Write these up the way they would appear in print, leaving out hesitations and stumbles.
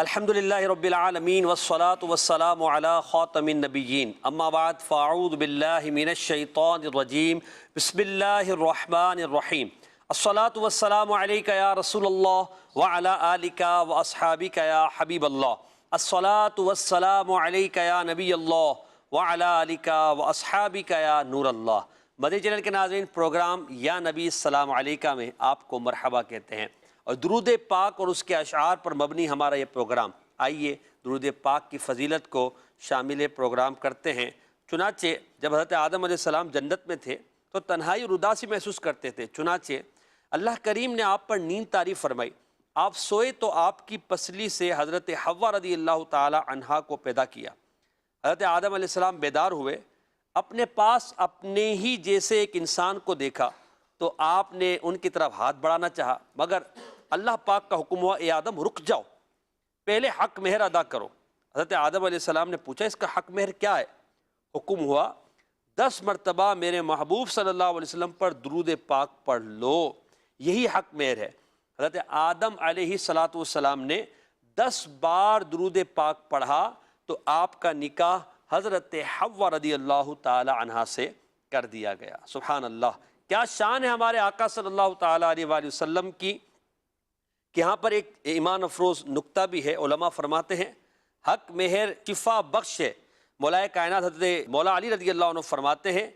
الحمدللہ رب العالمین والصلاة والسلام علی خاتم النبیین اما بعد فاعوذ باللہ من الشیطان الرجیم بسم اللہ الرحمن الرحیم الصلاة والسلام علیک یا رسول اللہ وعلی آلک واصحابک یا حبیب اللہ الصلاة والسلام علیک یا نبی اللہ وعلی آلک واصحابک یا نور اللہ۔ مدنی چینل کے ناظرین، پروگرام یا نبی السلام علیکہ میں آپ کو مرحبا کہتے ہیں اور درود پاک اور اس کے اشعار پر مبنی ہمارا یہ پروگرام۔ آئیے درود پاک کی فضیلت کو شامل پروگرام کرتے ہیں۔ چنانچہ جب حضرت آدم علیہ السلام جنت میں تھے تو تنہائی اور اداسی محسوس کرتے تھے، چنانچہ اللہ کریم نے آپ پر نیند طاری فرمائی۔ آپ سوئے تو آپ کی پسلی سے حضرت حوا رضی اللہ تعالی عنہا کو پیدا کیا۔ حضرت آدم علیہ السلام بیدار ہوئے، اپنے پاس اپنے ہی جیسے ایک انسان کو دیکھا تو آپ نے ان کی طرف ہاتھ بڑھانا چاہا، مگر اللہ پاک کا حکم ہوا، اے آدم رک جاؤ، پہلے حق مہر ادا کرو۔ حضرت آدم علیہ السلام نے پوچھا اس کا حق مہر کیا ہے؟ حکم ہوا 10 مرتبہ میرے محبوب صلی اللہ علیہ وسلم پر درود پاک پڑھ لو، یہی حق مہر ہے۔ حضرت آدم علیہ السلام نے 10 بار درود پاک پڑھا تو آپ کا نکاح حضرت حوا رضی اللہ تعالی عنہا سے کر دیا گیا۔ سبحان اللہ، کیا شان ہے ہمارے آقا صلی اللہ تعالی علیہ وآلہ وسلم کی کہ یہاں پر ایک ایمان افروز نکتہ بھی ہے۔ علماء فرماتے ہیں حق مہر شفا بخش ہے۔ مولا کائنات حضرت مولا علی رضی اللہ عنہ فرماتے ہیں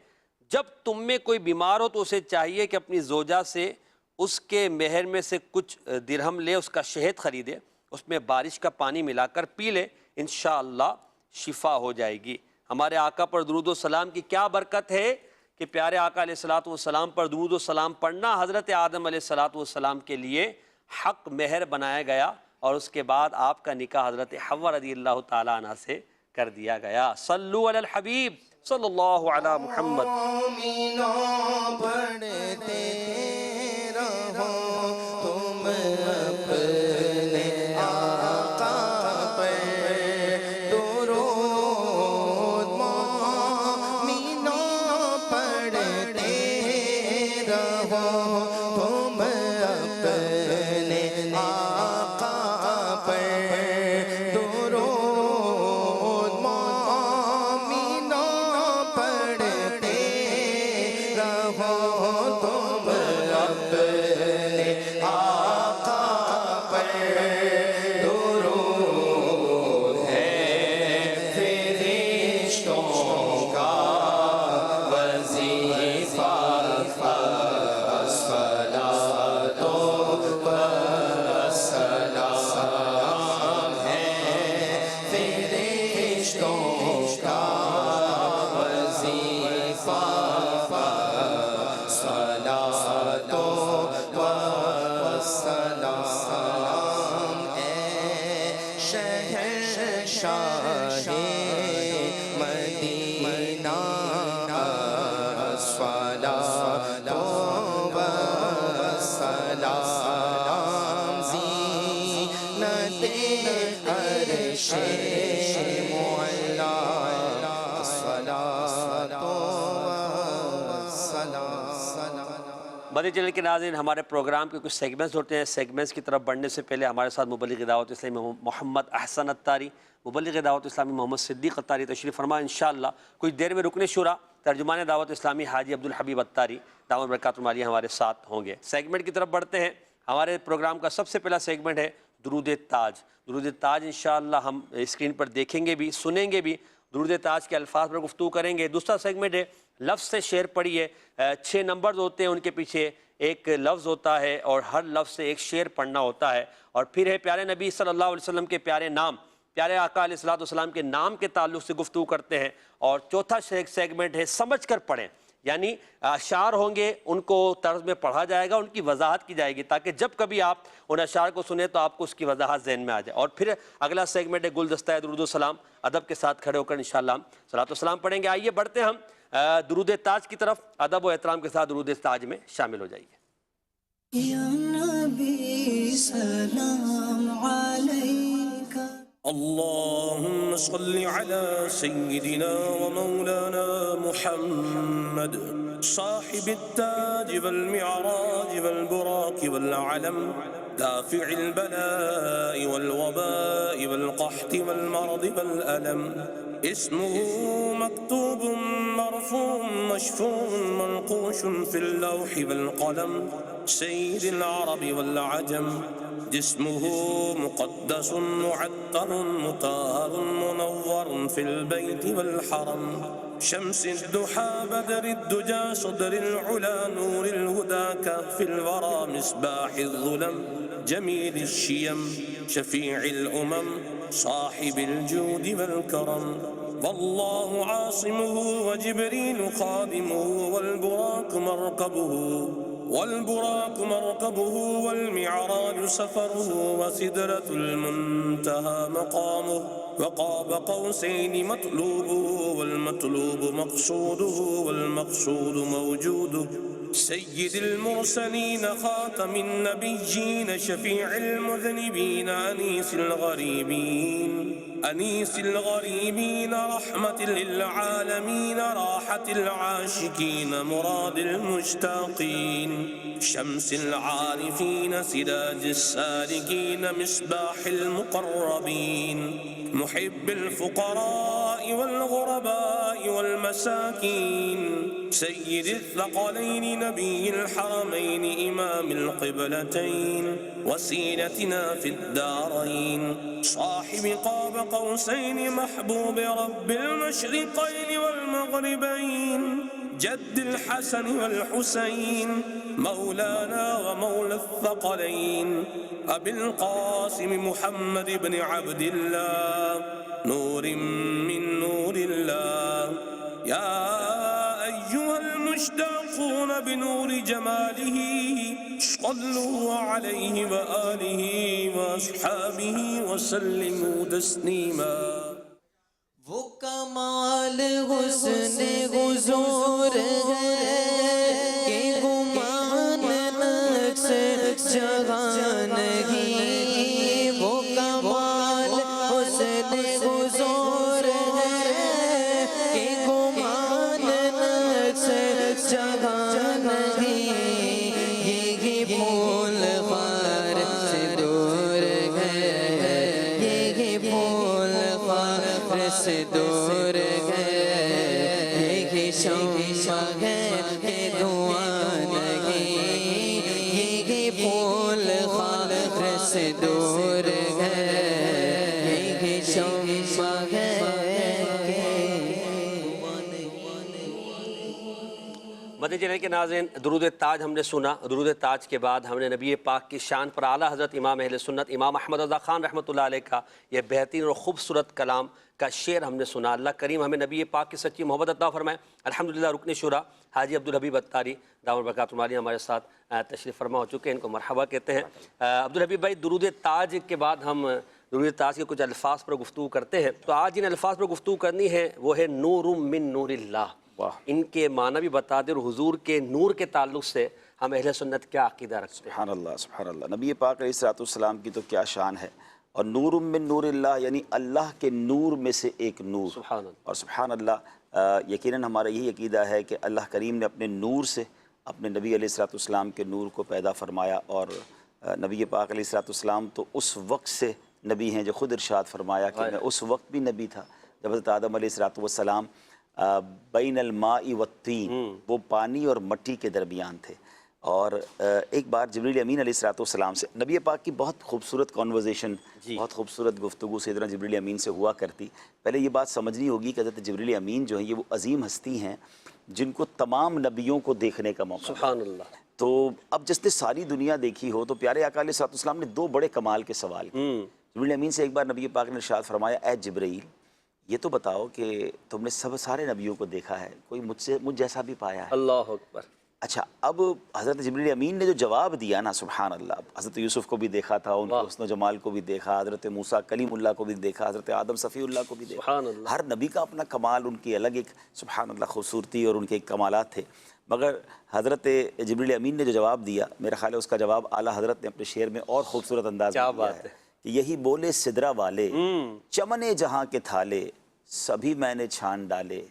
جب تم میں کوئی بیمار ہو تو اسے چاہیے کہ اپنی زوجہ سے اس کے مہر میں سے کچھ درہم لے، اس کا شہد خریدے، اس میں بارش کا پانی ملا کر پی لے، انشاءاللہ شفا ہو جائے گی۔ ہمارے آقا پر درود و سلام کی کیا برکت ہے کہ پیارے آقا علیہ السلام پر درود و سلام پڑھنا حضرت آدم علیہ السلام کے لیے حق مہر بنایا گیا اور اس کے بعد آپ کا نکاح حضرت حوا رضی اللہ تعالی عنہ سے کر دیا گیا۔ صلو علی الحبیب صلی اللہ علی محمد۔ مدنی چینل کے ناظرین، ہمارے پروگرام کے کچھ سیگمنٹس ہوتے ہیں۔ سیگمنٹس کی طرف بڑھنے سے پہلے ہمارے ساتھ مبلغ دعوت اسلامی محمد احسن اتاری، مبلغ دعوت اسلامی محمد صدیق اتاری تشریف فرما۔ انشاءاللہ کچھ دیر میں رکن شورا ترجمان دعوت اسلامی حاجی عبدالحبیب اتاری دامت برکاتہ المعالیہ ہمارے ساتھ ہوں گے۔ سیگمنٹ کی طرف بڑھتے ہیں۔ ہمارے پروگرام کا سب سے پہلا سیگمنٹ ہے درود تاج۔ درود تاج انشاءاللہ ہم اسکرین پر دیکھیں گے بھی، سنیں گے بھی، درود تاج کے الفاظ پر گفتگو کریں گے۔ دوسرا سیگمنٹ ہے لفظ سے شعر پڑھیے۔ 6 نمبرز ہوتے ہیں، ان کے پیچھے ایک لفظ ہوتا ہے اور ہر لفظ سے ایک شعر پڑھنا ہوتا ہے۔ اور پھر ہے پیارے نبی صلی اللہ علیہ وسلم کے پیارے نام، پیارے آقا علیہ السلام کے نام کے تعلق سے گفتگو کرتے ہیں۔ اور چوتھا سیگمنٹ ہے سمجھ کر پڑھیں، یعنی اشعار ہوں گے، ان کو طرز میں پڑھا جائے گا، ان کی وضاحت کی جائے گی تاکہ جب کبھی آپ ان اشعار کو سنیں تو آپ کو اس کی وضاحت ذہن میں آ جائے۔ اور پھر اگلا سیگمنٹ ہے گلدستہ درود و سلام۔ ادب کے ساتھ کھڑے ہو کر انشاءاللہ ہم صلاۃ و سلام پڑھیں گے۔ آئیے بڑھتے ہم درود تاج کی طرف۔ ادب و احترام کے ساتھ درود تاج میں شامل ہو جائیے۔ یا نبی سلام علیکہ اللهم صل على سيدنا ومولانا محمد صاحب التاج والمعراج والبراق والعلم دافع البلاء والوباء والقحط والمرض والألم اسمه مكتوب مرفوع مشفوع منقوش في اللوح والقلم سيد العرب والعجم جسمه مقدس معطر مطهر منور في البيت والحرم شمس الضحى بدر الدجى صدر العلا نور الهدى كهف الورى مصباح الظلم جميل الشيم شفيع الأمم صاحب الجود والكرم والله عاصمه وجبريل خادمه والبراق مركبه والمعراج سفره وسدرة المنتهى مقامه وقاب قوسين مطلوبه والمطلوب مقصوده والمقصود موجوده سيد المرسلين خاتم النبيين شفيع المذنبين أنيس الغريبين رحمة للعالمين راحة العاشقين مراد المشتاقين شمس العارفين سراج السالكين مصباح المقربين محب الفقراء والغرباء والمساكين سيد الثقلين نبي الحرمين إمام القبلتين وسيلتنا في الدارين صاحب قاب قوسين محبوب رب المشرقين والمغربين جد الحسن والحسين مولانا ومولى الثقلين أبي القاسم محمد بن عبد الله نور من نور الله يا أيها المشتاقون بنور جماله صلوا عليه وآله وأصحابه وسلموا تسليما وہ کمال حسن حضور ہے کہ گمان نقص جہاں نہیں وہ کمال حسن حضور ہے کہ گمان نقص جہاں نہیں یہ پھول خار سے دور ہے یہ پھول خار سے دور ہے یہ شمع ہے کہ دعا نہیں یہ پھول خار سے دور ہے یہ شمع ہے مدنی چینل کے ناظرین، درود تاج ہم نے سنا۔ درود تاج کے بعد ہم نے نبی پاک کی شان پر اعلیٰ حضرت امام اہل سنت امام احمد رضا خان رحمۃ اللہ علیہ کا یہ بہترین اور خوبصورت کلام کا شعر ہم نے سنا۔ اللہ کریم ہمیں نبی پاک کی سچی محبت عطا فرمائے۔ الحمدللہ رکن شورا حاجی عبدالحبیب اتاری دامت برکاتہ عالیہ ہمارے ساتھ تشریف فرما ہو چکے ہیں، ان کو مرحبا کہتے ہیں۔ عبدالحبیب بھائی، درود تاج کے بعد ہم درود تاج کے کچھ الفاظ پر گفتگو کرتے ہیں، تو آج جن الفاظ پر گفتگو کرنی ہے وہ ہے نور من نور اللہ۔ ان کے معنی بھی بتا دیں اور حضور کے نور کے تعلق سے ہم اہل سنت کیا عقیدہ رکھتے ہیں؟ سبحان اللہ سبحان اللہ، نبی پاک علیہ السلام کی تو کیا شان ہے، اور نور من نور اللہ یعنی اللہ کے نور میں سے ایک نور۔ سبحان اللہ۔ اور سبحان اللہ، یقیناً ہمارا یہی عقیدہ ہے کہ اللہ کریم نے اپنے نور سے اپنے نبی علیہ السلام کے نور کو پیدا فرمایا، اور نبی پاک علیہ السلام تو اس وقت سے نبی ہیں جو خود ارشاد فرمایا کہ میں اس وقت بھی نبی تھا جب حضرت آدم علیہ السلام بین الماء والطین، وہ پانی اور مٹی کے درمیان تھے۔ اور ایک بار جبریل امین علیہ السلام سے نبی پاک کی بہت خوبصورت کانورزیشن، بہت خوبصورت گفتگو سیدنا جبریل امین سے ہوا کرتی۔ پہلے یہ بات سمجھنی ہوگی کہ حضرت جبریل امین جو ہیں یہ وہ عظیم ہستی ہیں جن کو تمام نبیوں کو دیکھنے کا موقع۔ سبحان اللہ۔ تو اب جس نے ساری دنیا دیکھی ہو تو پیارے آقا علیہ السلام نے دو بڑے کمال کے سوال کیے۔ جبریل امین سے ایک بار نبی پاک نے ارشاد فرمایا، اے جبرائیل یہ تو بتاؤ کہ تم نے سارے نبیوں کو دیکھا ہے، کوئی مجھ جیسا بھی پایا ہے؟ اللہ اکبر۔ اچھا، اب حضرت جبریل امین نے جو جواب دیا نا، سبحان اللہ، حضرت یوسف کو بھی دیکھا تھا، ان کے حسن و جمال کو بھی دیکھا، حضرت موسیٰ کلیم اللہ کو بھی دیکھا، حضرت آدم صفی اللہ کو بھی دیکھا۔ سبحان اللہ۔ ہر نبی کا اپنا کمال، ان کی الگ ایک سبحان اللہ خوبصورتی اور ان کے ایک کمالات تھے، مگر حضرت جبریل امین نے جو جواب دیا، میرا خیال ہے اس کا جواب اعلیٰ حضرت نے اپنے شعر میں اور خوبصورت انداز میں دیا ہے کہ یہی بولے سدرا والے چمنے جہاں کے تھالے سبھی میں نے چھان ڈالے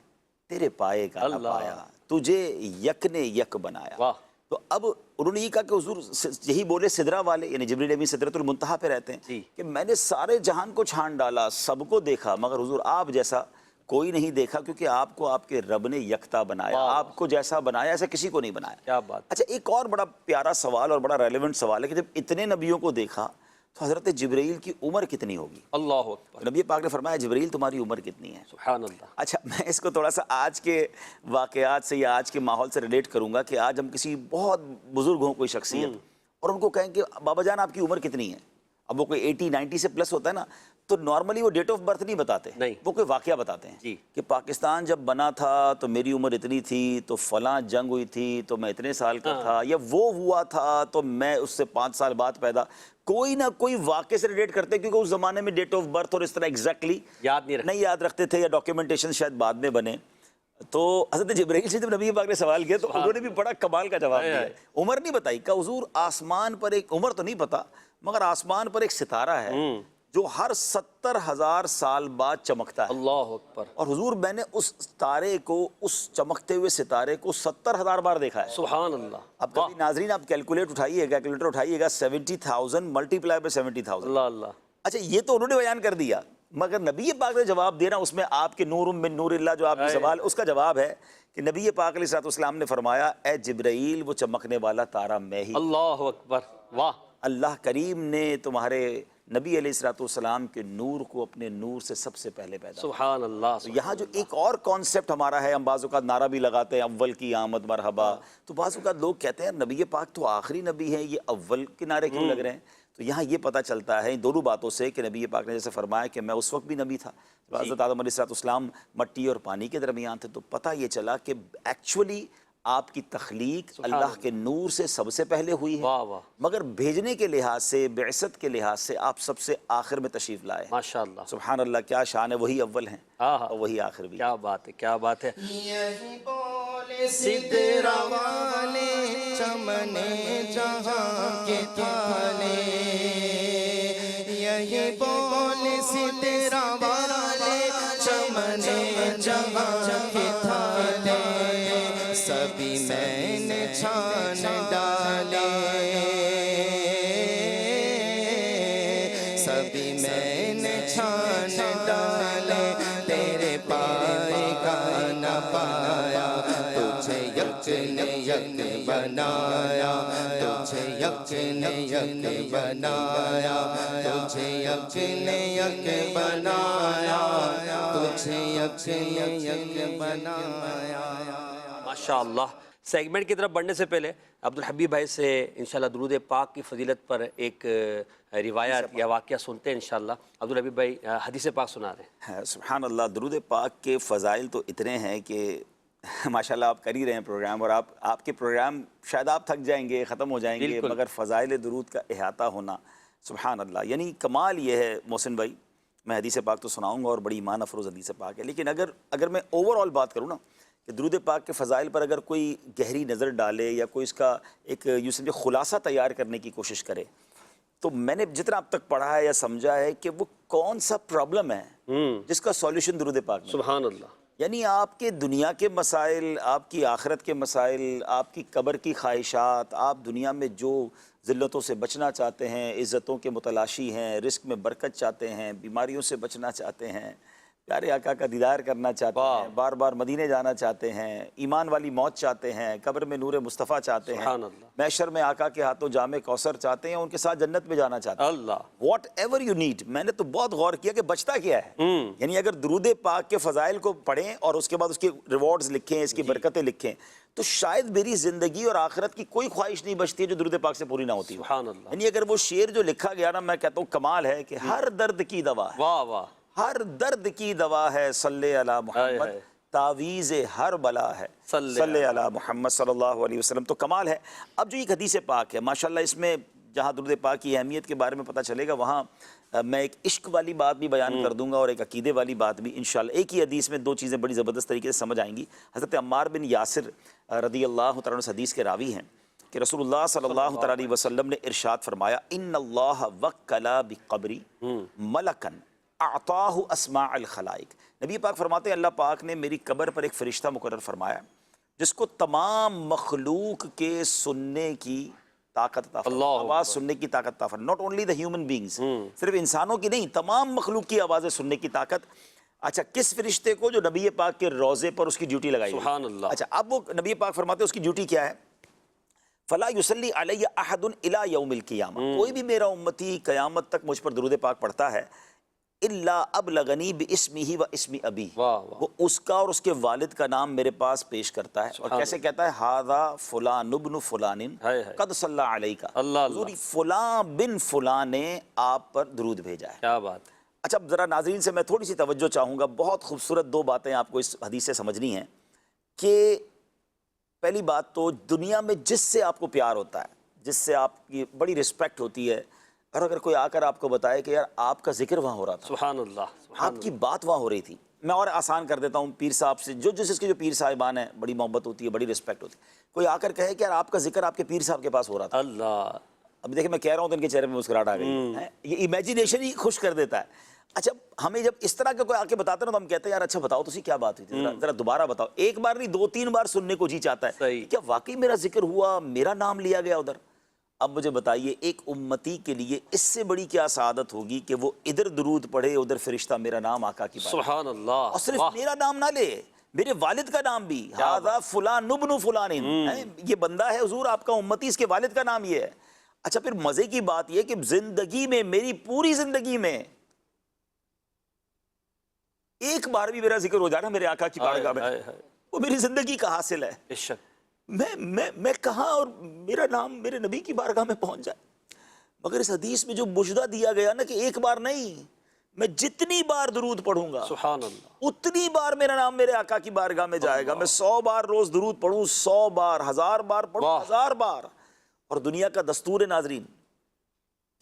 تیرے پائے کا نہ پایا تجھے یک نے یک بنایا۔ تو تو اب انہوں نے یہ کہا کہ حضور یہی بولے سدرہ والے، یعنی جبریل امین سدرۃ المنتہا پہ رہتے ہیں، جی۔ کہ میں نے سارے جہان کو چھان ڈالا، سب کو دیکھا، مگر حضور آپ جیسا کوئی نہیں دیکھا، کیونکہ آپ کو آپ کے رب نے یکتا بنایا، آپ کو جیسا بنایا ایسا کسی کو نہیں بنایا۔ کیا بات۔ اچھا ایک اور بڑا پیارا سوال اور بڑا ریلیونٹ سوال ہے کہ جب اتنے نبیوں کو دیکھا تو حضرت جبرائیل کی عمر کتنی ہوگی؟ اللہ اکبر۔ نبی پاک نے فرمایا جبرائیل تمہاری عمر کتنی ہے؟ سبحان اللہ۔ اچھا میں اس کو تھوڑا سا آج کے واقعات سے یا آج کے ماحول سے ریلیٹ کروں گا کہ آج ہم کسی بہت بزرگ ہوں کوئی شخصیت اور ان کو کہیں کہ بابا جان آپ کی عمر کتنی ہے، اب وہ کوئی 80 90 سے پلس ہوتا ہے نا، تو نارملی وہ ڈیٹ آف برتھ نہیں بتاتے، نہیں، وہ کوئی واقعہ بتاتے ہیں جی، کہ پاکستان جب بنا تھا تو میری عمر اتنی تھی، تو فلاں جنگ ہوئی تھی تو میں اتنے سال کا تھا، یا وہ ہوا تھا تو میں اس سے 5 سال بعد پیدا، کوئی نہ کوئی واقعے سے ریلیٹ کرتے ہیں، کیونکہ اس زمانے میں ڈیٹ آف برتھ اور اس طرح ایگزیکٹلی نہیں یاد رکھتے تھے، یا ڈاکیومنٹیشن شاید بعد میں بنے۔ تو حضرت جبرائیل سے جب نبی پاک نے سوال کیا تو انہوں نے بھی بڑا کمال کا جواب دیا، عمر نہیں بتائی، کہ حضور آسمان پر ایک، عمر تو نہیں پتا مگر آسمان پر ایک ستارہ ہے جو ہر 70,000 سال بعد چمکتا ہے۔ اللہ اکبر۔ اور حضور میں نے اس تارے کو، اس چمکتے ہوئے ستارے کو 70,000 بار دیکھا ہے۔ سبحان اللہ۔ اب کبھی ناظرین آپ کیلکولیٹر اٹھائیے گا 70,000 ملٹیپلائی بائی 70,000۔ اللہ اللہ۔ اچھا یہ تو انہوں نے بیان کر دیا، مگر نبی پاک نے جواب دینا، اس میں آپ کے نور من نور اللہ جو آپ کا سوال، اس کا جواب ہے کہ نبی پاک علیہ السلام نے فرمایا اے جبرائیل وہ چمکنے والا تارا میں ہی۔ اللہ اکبر۔ واہ۔ اللہ کریم نے تمہارے نبی علیہ السلام کے نور کو اپنے نور سے سب سے پہلے پیدا کیا۔ سبحان اللہ۔ تو یہاں جو ایک اور کانسیپٹ ہمارا ہے، ہم بعض اوقات نعرہ بھی لگاتے ہیں اول کی آمد مرحبا، تو بعض اوقات لوگ کہتے ہیں نبی پاک تو آخری نبی ہے، یہ اول کے نعرے کیوں لگ رہے ہیں؟ تو یہاں یہ پتہ چلتا ہے ان دونوں باتوں سے کہ نبی پاک نے جیسے فرمایا کہ میں اس وقت بھی نبی تھا، حضرت آدم علیہ السلام مٹی اور پانی کے درمیان تھے، تو پتہ یہ چلا کہ ایکچولی آپ کی تخلیق اللہ کے نور سے سب سے پہلے ہوئی ہے، مگر بھیجنے کے لحاظ سے، بعثت کے لحاظ سے آپ سب سے آخر میں تشریف لائے۔ ماشاءاللہ۔ سبحان اللہ، کیا شان ہے، وہی اول ہیں اور وہی آخر بھی۔ کیا بات ہے، کیا بات ہے۔ یہی بولے سدرہ والے چمن جہاں کے تھالے، یہی بولے سدرہ والے چمن جہاں کے تھالے، سبھی میں نے چھان ڈالے، سبھی میں نے چھان ڈالے، تیرے پائے کا نہ پایا، تجھے یک نے یک بنایا، تجھے یک نے یک بنایا، تجھے یک نے یک بنایا، تجھے یک نے یک بنایا۔ ماشاءاللہ۔ سیگمنٹ کی طرف بڑھنے سے پہلے عبدالحبیب بھائی سے انشاءاللہ درود پاک کی فضیلت پر ایک روایت یا واقعہ سنتے ہیں انشاءاللہ۔ عبدالحبیب بھائی حدیث پاک سنا رہے ہیں۔ سبحان اللہ، درود پاک کے فضائل تو اتنے ہیں کہ ماشاءاللہ آپ کر ہی رہے ہیں پروگرام، اور آپ کے پروگرام شاید آپ تھک جائیں گے، ختم ہو جائیں گے، مگر فضائل درود کا احاطہ ہونا سبحان اللہ، یعنی کمال یہ ہے محسن بھائی۔ میں حدیث پاک تو سناؤں گا اور بڑی ایمان افروز حدیث پاک ہے، لیکن اگر میں اوور آل بات کروں نا کہ درود پاک کے فضائل پر اگر کوئی گہری نظر ڈالے یا کوئی اس کا ایک یوں سمجھے خلاصہ تیار کرنے کی کوشش کرے، تو میں نے جتنا اب تک پڑھا ہے یا سمجھا ہے کہ وہ کون سا پرابلم ہے جس کا سولوشن درود پاک میں۔ سبحان اللہ۔ یعنی آپ کے دنیا کے مسائل، آپ کی آخرت کے مسائل، آپ کی قبر کی خواہشات، آپ دنیا میں جو ذلتوں سے بچنا چاہتے ہیں، عزتوں کے متلاشی ہیں، رزق میں برکت چاہتے ہیں، بیماریوں سے بچنا چاہتے ہیں، پیارے آقا کا دیدار کرنا چاہتے ہیں، بار بار مدینے جانا چاہتے ہیں، ایمان والی موت چاہتے ہیں، قبر میں نور مصطفیٰ چاہتے ہیں، محشر میں آقا کے ہاتھوں جام کوثر چاہتے ہیں، ان کے ساتھ جنت میں جانا چاہتے ہیں، اللہ واٹ ایور یو نیڈ۔ میں نے تو بہت غور کیا کہ بچتا کیا ہے، یعنی اگر درود پاک کے فضائل کو پڑھیں اور اس کے بعد اس کے ریوارڈز لکھیں، اس کی برکتیں لکھیں، تو شاید میری زندگی اور آخرت کی کوئی خواہش نہیں بچتی ہے جو درود پاک سے پوری نہ ہوتی۔ سبحان اللہ۔ یعنی اگر وہ شعر جو لکھا گیا نا، میں کہتا ہوں کمال ہے کہ ہر درد کی دوا ہے، واہ واہ، ہر درد کی دوا ہے، صلی علی محمد، تعویذ ہر بلا ہے، صلی علی محمد صلی اللہ علیہ وسلم۔ تو کمال ہے۔ اب جو ایک حدیث پاک ہے ماشاءاللہ، اس میں جہاں درود پاک کی اہمیت کے بارے میں پتہ چلے گا، وہاں میں ایک عشق والی بات بھی بیان کر دوں گا اور ایک عقیدے والی بات بھی انشاءاللہ۔ ایک ہی حدیث میں دو چیزیں بڑی زبردست طریقے سے سمجھ آئیں گی۔ حضرت عمار بن یاسر رضی اللہ تعالیٰ عنہ حدیث کے راوی ہیں کہ رسول اللہ صلی اللہ تعالیٰ علیہ وسلم نے ارشاد فرمایا، ان اللہ وکل بقبری ملکن اعطاہ اسماء الخلائق۔ نبی پاک فرماتے ہیں اللہ پاک نے میری قبر پر ایک فرشتہ مقرر فرمایا جس کو تمام مخلوق کے سننے کی طاقت عطا فرمایا، اللہ آواز سننے کی طاقت عطا فرمایا. Not only the human beings, صرف انسانوں کی نہیں، تمام مخلوق کی آوازیں سننے کی طاقت. اچھا کس فرشتے کو؟ جو نبی پاک کے روضے پر اس کی ڈیوٹی لگائی ہوئی. سبحان اللہ. اچھا اب وہ نبی پاک فرماتے ہیں اس کی ڈیوٹی کیا ہے؟ فلا یصلی علی احد الی یوم القیامہ، کوئی بھی میرا امتی قیامت تک مجھ پر درود پاک پڑھتا ہے الا ابلغنی باسمہ و اسم ابی، واہ واہ. وہ اس کا اور اس کے والد کا نام میرے پاس پیش کرتا ہے. اور کیسے کہتا ہے؟ ھذا فلان ابن فلان ہائے ہائے. قد صلی علیک، اللہ اللہ. حضور فلاں بن فلاں نے آپ پر درود بھیجا ہے. کیا بات. اچھا اب ذرا ناظرین سے میں تھوڑی سی توجہ چاہوں گا، بہت خوبصورت دو باتیں آپ کو اس حدیث سے سمجھنی ہیں. کہ پہلی بات تو دنیا میں جس سے آپ کو پیار ہوتا ہے، جس سے آپ کی بڑی رسپیکٹ ہوتی ہے، اور اگر کوئی آ کر آپ کو بتائے کہ یار آپ کا ذکر وہاں ہو رہا تھا، سبحان اللہ. آپ کی بات وہاں ہو رہی تھی. میں اور آسان کر دیتا ہوں، پیر صاحب سے جو جس کے جو پیر صاحبان ہیں بڑی محبت ہوتی ہے، بڑی رسپیکٹ ہوتی ہے، کوئی آ کر کہے کہ یار آپ کا ذکر آپ کے پیر صاحب کے پاس ہو رہا تھا. اللہ. اب دیکھیں میں کہہ رہا ہوں تو ان کے چہرے میں مسکراہٹ آ گئی ہے. یہ امیجینیشن ہی خوش کر دیتا ہے. اچھا ہمیں جب اس طرح کا کوئی آ کے بتاتا ہے نا تو ہم کہتے ہیں یار اچھا بتاؤ تو سی کیا بات ہوئی تھی، ذرا دوبارہ بتاؤ. ایک بار نہیں، دو تین بار سننے کو جی چاہتا ہے. صحیح. کیا واقعی میرا ذکر ہوا، میرا نام لیا گیا ادھر؟ اب مجھے بتائیے ایک امتی کے لیے اس سے بڑی کیا سعادت ہوگی کہ وہ ادھر درود پڑھے، ادھر فرشتہ میرا نام آقا کی بات، سبحان اللہ. اور صرف میرا نام نہ لے، میرے والد کا نام بھی، ھذا فلان ابن فلان، یہ بندہ ہے حضور آپ کا امتی، اس کے والد کا نام یہ ہے. اچھا پھر مزے کی بات یہ کہ زندگی میں، میری پوری زندگی میں ایک بار بھی میرا ذکر ہو جائے نا میرے آقا کی بارگاہ میں، وہ میری زندگی کا حاصل ہے. بے شک. میں کہاں اور میرا نام میرے نبی کی بارگاہ میں پہنچ جائے. مگر اس حدیث میں جو مجدہ دیا گیا نا کہ ایک بار نہیں، میں جتنی بار درود پڑھوں گا سبحان اللہ، اتنی بار میرا نام میرے آقا کی بارگاہ میں جائے گا. میں 100 بار روز درود پڑھوں، 100 بار، 1000 بار پڑھوں، 1000 بار. اور دنیا کا دستور ہے ناظرین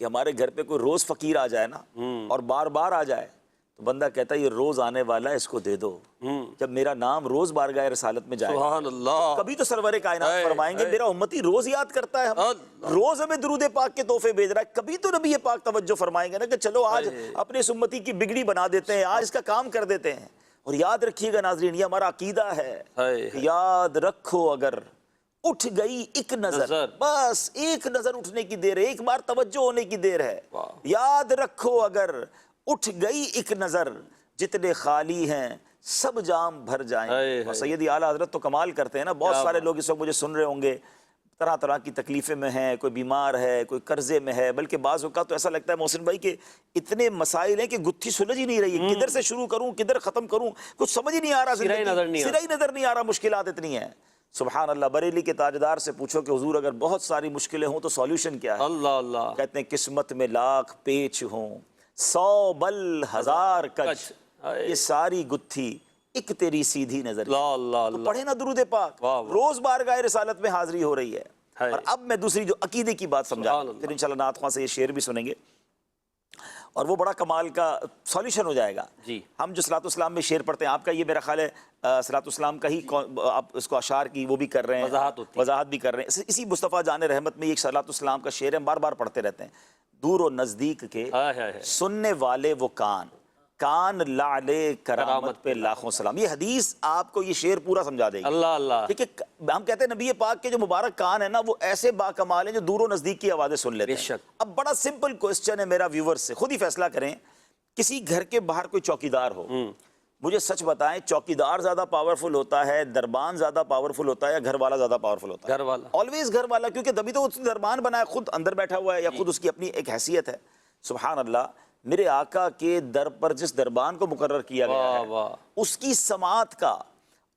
کہ ہمارے گھر پہ کوئی روز فقیر آ جائے نا اور بار بار آ جائے تو بندہ کہتا ہے یہ روز آنے والا ہے، اس کو دے دو. جب میرا نام روز بارگاہ رسالت میں جائے سبحان اللہ. کبھی تو سرور کائنات فرمائیں گے میرا امتی روز یاد کرتا ہے، ہم روز ہمیں درود پاک کے تحفے بھیج رہا ہے. کبھی تو نبی پاک توجہ فرمائیں گے نا کہ چلو آج اپنے اس امتی کی بگڑی بنا دیتے ہیں، آج اس کا کام کر دیتے ہیں. اور یاد رکھیے گا ناظرین، یہ ہمارا عقیدہ ہے، یاد رکھو اگر اٹھ گئی ایک نظر، بس ایک نظر اٹھنے کی دیر ہے، ایک بار توجہ ہونے کی دیر ہے. یاد رکھو اگر اٹھ گئی ایک نظر، جتنے خالی ہیں سب جام بھر جائیں. اور سیدی اعلیٰ حضرت تو کمال کرتے ہیں نا. بہت سارے لوگ اس وقت مجھے سن رہے ہوں گے، طرح طرح کی تکلیفیں میں ہیں، کوئی بیمار ہے، کوئی قرضے میں ہے، بلکہ بعض اوقات تو ایسا لگتا ہے محسن بھائی کہ اتنے مسائل ہیں کہ گتھی سلجھ ہی نہیں رہی ہے، کدھر سے شروع کروں کدھر ختم کروں، کچھ سمجھ ہی نہیں آ رہا، سرا ہی نظر نہیں آ رہا، مشکلات اتنی ہیں. سبحان اللہ. بریلی کے تاجدار سے پوچھو کہ حضور اگر بہت ساری مشکلیں ہوں تو سولوشن کیا ہے؟ اللہ اللہ. کہتے ہیں قسمت میں لاکھ پیچ ہوں، 100 بل 1000 کچ، یہ ساری گتھی ایک تیری سیدھی نظر. تو پڑھے نا درود پاک، روز بارگاہ رسالت میں حاضری ہو رہی ہے. اور اب میں دوسری جو عقیدے کی بات سمجھا، پھر انشاءاللہ نعت خواں سے یہ شعر بھی سنیں گے اور وہ بڑا کمال کا سولیوشن ہو جائے گا. ہم جو صلاۃ السلام میں شعر پڑھتے ہیں، آپ کا یہ میرا خیال ہے صلاۃ السلام کا ہی آپ اس کو اشعار کی وہ بھی کر رہے ہیں، وضاحت بھی کر رہے ہیں. اسی مصطفیٰ جان رحمت میں ایک صلاۃ السلام کا شعر ہے، بار بار پڑھتے رہتے ہیں. دور و نزدیک کے سننے والے وہ کان لعلے کرامت پہ لاکھوں سلام. یہ حدیث آپ کو یہ شعر پورا سمجھا دے گی. اللہ اللہ. ٹھیک ہے، ہم کہتے ہیں نبی پاک کے جو مبارک کان ہیں نا وہ ایسے با کمال ہیں جو دور و نزدیک کی آوازیں سن لیتے ہیں. اب بڑا سمپل کوسچن ہے میرا ویور سے، خود ہی فیصلہ کریں. کسی گھر کے باہر کوئی چوکیدار ہو، مجھے سچ بتائیں چوکیدار زیادہ پاورفل ہوتا ہے، دربان زیادہ پاورفل ہوتا ہے، یا گھر والا زیادہ پاورفل ہوتا ہے؟ گھر والا. آلویز گھر والا، کیونکہ تبھی تو اس نے دربان بنایا، خود اندر بیٹھا ہوا ہے یا خود اس کی اپنی ایک حیثیت ہے. سبحان اللہ. میرے آقا کے در پر جس دربان کو مقرر کیا گیا ہے اس کی سماعت کا،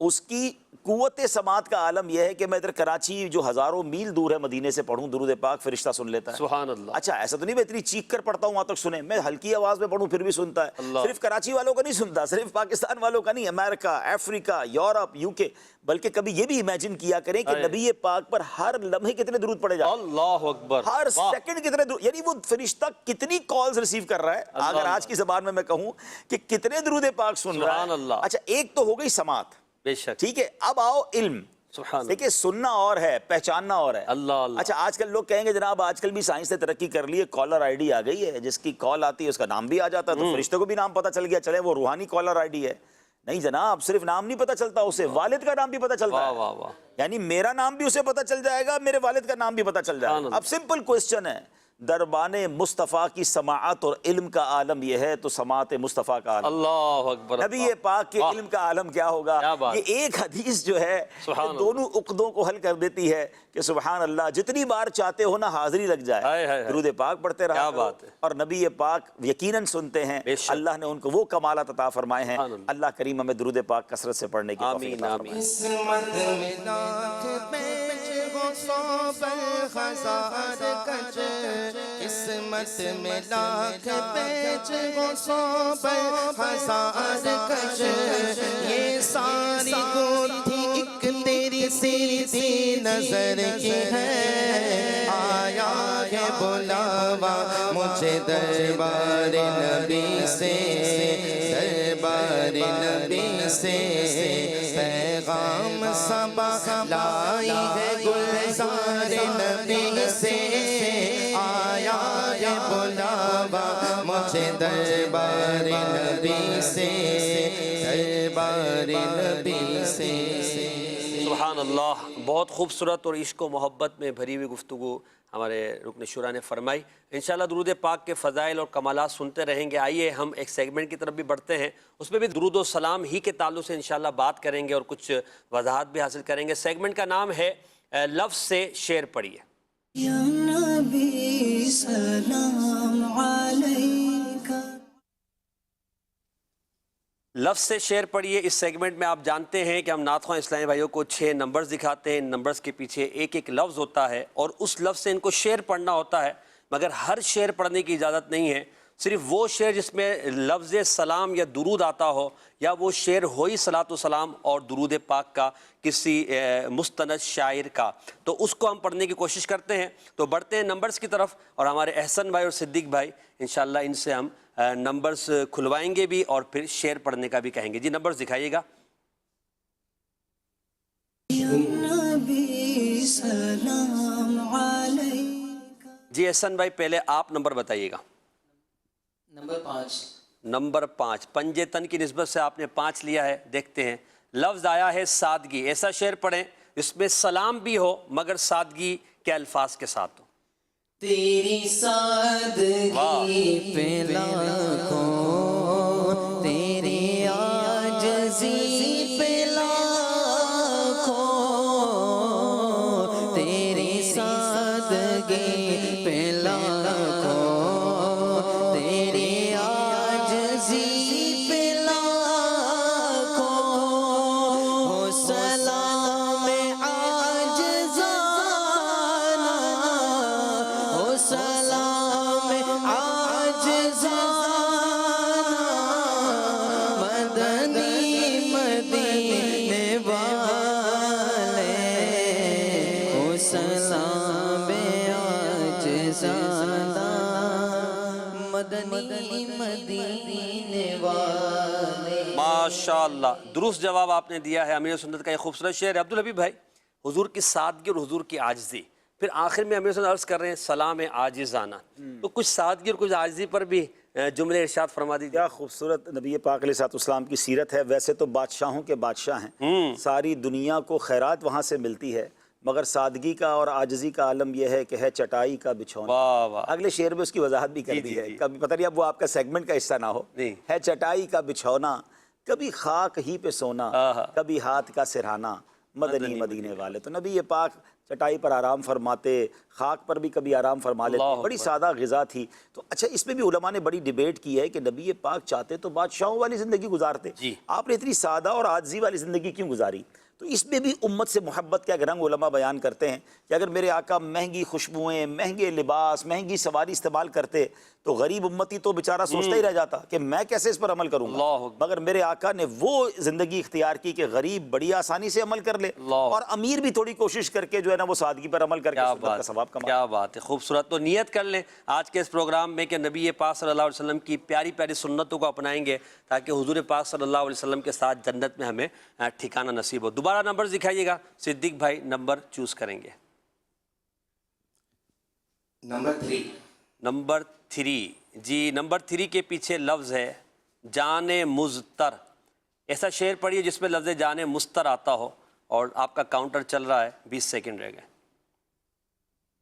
اس کی قوت سماعت کا عالم یہ ہے کہ میں ادھر کراچی جو ہزاروں میل دور ہے مدینے سے پڑھوں درود پاک، فرشتہ سن لیتا ہے. سبحان اللہ. اچھا ایسا تو نہیں میں اتنی چیخ کر پڑھتا ہوں وہاں تک سنیں، میں ہلکی آواز میں پڑھوں پھر بھی سنتا ہے. صرف کراچی والوں کا نہیں سنتا، صرف پاکستان والوں کا نہیں، امریکہ، افریقہ، یورپ، UK. بلکہ کبھی یہ بھی امیجن کیا کریں کہ نبی پاک پر ہر لمحے کتنے درود پڑے جاتے ہیں. اللہ اکبر. ہر سیکنڈ کتنے درود، یعنی وہ فرشتہ کتنی کالز ریسیو کر رہا ہے. اگر آج کی زبان میں کہوں کہ کتنے درود پاک سن رہا ہے. اچھا ایک تو ہو گئی سماعت، بے شک، ٹھیک ہے. اب آؤ علم. دیکھیں سننا اور ہے، پہچاننا اور ہے. اللہ اللہ. اچھا آج کل لوگ کہیں گے جناب آج کل بھی سائنس نے ترقی کر لی ہے، کالر ID آ گئی ہے، جس کی کال آتی ہے اس کا نام بھی آ جاتا ہے، تو فرشتے کو بھی نام پتہ چل گیا، چلے وہ روحانی کالر ID ہے. نہیں جناب، صرف نام نہیں پتہ چلتا اسے، والد کا نام بھی پتہ چلتا واہ ہے. واہ واہ. یعنی میرا نام بھی اسے پتہ چل جائے گا، میرے والد کا نام بھی پتہ چل جائے سبحان گا. اللہ. اب سمپل کوسچن ہے، دربان مصطفیٰ کی سماعت اور علم کا عالم یہ ہے تو سماعت مصطفیٰ کا عالم، اللہ اکبر. نبی پاک کے علم کا عالم کیا ہوگا. کیا بات. یہ ایک حدیث جو ہے سبحان یہ دونوں عقدوں کو حل کر دیتی ہے کہ سبحان اللہ، جتنی بار چاہتے ہو نا حاضری لگ جائے، ہائے ہائے ہائے. درود پاک پڑھتے رہا کیا کرو. بات ہے. اور نبی پاک یقیناً سنتے ہیں. بے شک. اللہ نے ان کو وہ کمالات عطا فرمائے ہیں. سبحان اللہ. اللہ کریم ہمیں درود پاک کثرت سے پڑھنے کی توفیق آمین عطا آمین. قسمت میں لاکھ پیچ وہ سو پر ہزار کج، قسمت میں لاکھ پیچ وہ سو پر ہزار کج، یہ ساری گوتھی ایک تیری سیدھی نظر کی ہے. آیا ہے بلاوا مجھے دربار نبی سے، دربار نبی سے پیغام صبا لائی ہے گلزار نبی سے. آیا ہے بلاوا مجھے دربار نبی سے، دربار نبی سے. سبحان اللہ. بہت خوبصورت اور عشق و محبت میں بھری ہوئی گفتگو ہمارے رکن شورا نے فرمائی. انشاءاللہ درود پاک کے فضائل اور کمالات سنتے رہیں گے. آئیے ہم ایک سیگمنٹ کی طرف بھی بڑھتے ہیں، اس میں بھی درود و سلام ہی کے تعلق سے انشاءاللہ بات کریں گے اور کچھ وضاحت بھی حاصل کریں گے. سیگمنٹ کا نام ہے لفظ سے شعر پڑھیے. یا نبی سلام علیکہ. لفظ سے شعر پڑھیے. اس سیگمنٹ میں آپ جانتے ہیں کہ ہم نعت خواں اسلامی بھائیوں کو 6 نمبرز دکھاتے ہیں. ان نمبرز کے پیچھے ایک ایک لفظ ہوتا ہے اور اس لفظ سے ان کو شعر پڑھنا ہوتا ہے، مگر ہر شعر پڑھنے کی اجازت نہیں ہے. صرف وہ شعر جس میں لفظ سلام یا درود آتا ہو، یا وہ شعر ہوئی صلاۃ و سلام اور درود پاک کا کسی مستند شاعر کا، تو اس کو ہم پڑھنے کی کوشش کرتے ہیں. تو بڑھتے ہیں نمبرز کی طرف، اور ہمارے احسن بھائی اور صدیق بھائی انشاءاللہ ان سے ہم نمبرز کھلوائیں گے بھی اور پھر شعر پڑھنے کا بھی کہیں گے. جی نمبرز دکھائیے گا. یا نبی سلام علیکہ. جی احسن بھائی پہلے آپ نمبر بتائیے گا. نمبر 5. نمبر 5. پنجے تن کی نسبت سے آپ نے 5 لیا ہے. دیکھتے ہیں لفظ آیا ہے سادگی. ایسا شعر پڑھیں جس میں سلام بھی ہو مگر سادگی کے الفاظ کے ساتھ ہو. تیری سادگی پہ لاکھوں، تیری عاجزی پہ لاکھوں، تیری سادگی پہ لاکھوں، تیری عاجزی پہ لاکھوں، ہو سلام عاجزانہ، ہو سلام عاجزانہ، مدنی مدینے والے، ہو سلام عاجزانہ، مدنی مدینے والے. ماشاءاللہ درست جواب آپ نے دیا ہے. امیر سنت کا یہ خوبصورت شعر ہے. عبدالحبیب بھائی، حضور کی سادگی اور حضور کی عاجزی، پھر آخر میں امیر سنت عرض کر رہے ہیں سلام عاجزانہ، تو کچھ سادگی اور کچھ عاجزی پر بھی جملے ارشاد فرما دیجیے. کیا خوبصورت نبی پاک علیہ الصلوۃ والسلام کی سیرت ہے. ویسے تو بادشاہوں کے بادشاہ ہیں، ساری دنیا کو خیرات وہاں سے ملتی ہے، مگر سادگی کا اور عاجزی کا عالم یہ ہے کہ ہے چٹائی کا بچھونا. واہ واہ. اگلے شعر میں اس کی وضاحت بھی کر دی ہے. کبھی پتہ نہیں اب وہ آپ کا سیگمنٹ کا حصہ نہ ہو. نہیں. ہے چٹائی کا بچھونا، کبھی خاک ہی پہ سونا، کبھی ہاتھ کا سرہانا، مدنی مدینے والے. تو نبی پاک چٹائی پر آرام فرماتے، خاک پر بھی کبھی آرام فرما لیتے. بڑی سادہ غذا تھی. تو اچھا اس میں بھی علماء نے بڑی ڈیبیٹ کی ہے کہ نبی پاک چاہتے تو بادشاہوں والی زندگی گزارتے، آپ نے اتنی سادہ اور عاجزی والی زندگی کیوں گزاری؟ تو اس میں بھی امت سے محبت کا ایک رنگ علماء بیان کرتے ہیں کہ اگر میرے آقا مہنگی خوشبوئیں، مہنگے لباس، مہنگی سواری استعمال کرتے تو غریب امتی تو بیچارہ سوچتا ہی رہ جاتا کہ میں کیسے اس پر عمل کروں گا. مگر میرے آقا نے وہ زندگی اختیار کی کہ غریب بڑی آسانی سے عمل کر لے اور امیر بھی تھوڑی کوشش کر کے جو ہے نا وہ سادگی پر عمل کر کے سنت کا ثواب کمائے. کیا بات ہے، خوبصورت. تو نیت کر لیں آج کے اس پروگرام میں کہ نبی پاک صلی اللہ علیہ وسلم کی پیاری پیاری سنتوں کو اپنائیں گے تاکہ حضور پاک صلی اللہ علیہ وسلم کے ساتھ جنت میں ہمیں ٹھکانہ نصیب ہو. دوبارہ نمبر دکھائیے گا. صدیق بھائی نمبر چوز کریں گے. نمبر 3. نمبر 3. جی نمبر 3 کے پیچھے لفظ ہے جان مزتر. ایسا شعر پڑھیے جس میں لفظ جان مستر آتا ہو اور آپ کا کاؤنٹر چل رہا ہے، 20 سیکنڈ رہ گئے۔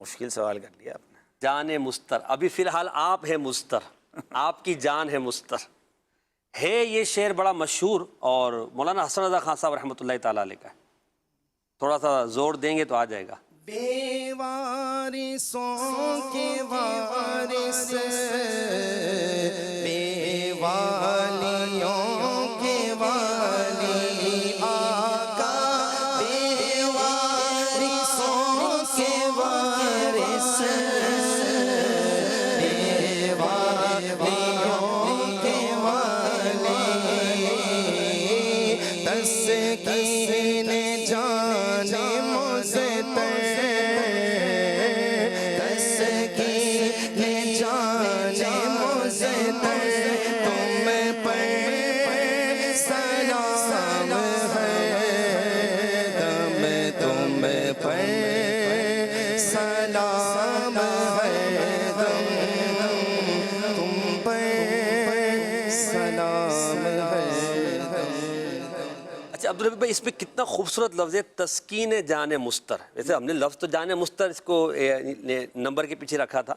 مشکل سوال کر لیا آپ نے۔ جان مستر، ابھی فی الحال آپ ہیں مستر، آپ کی جان ہے مستر ہے۔ یہ شعر بڑا مشہور اور مولانا حسن رضا خان صاحب رحمۃ اللہ تعالیٰ علیہ کا ہے، تھوڑا سا زور دیں گے تو آ جائے گا۔ بے وارثوں کے وارث، بے والیوں کے والی آقا، بے وارثوں کے وارث، بے والیوں کے والی، تسکین جان مزتر، تسکین جان مزتر، تم پر سلام ہے، دم تم پر سلام ہے، دم تم پر سلام ہے۔ اچھا عبدالربی بھائی، اس میں کتنا خوبصورت لفظ ہے تسکین جان مستر۔ ویسے ہم نے لفظ تو جان مستر اس کو نمبر کے پیچھے رکھا تھا،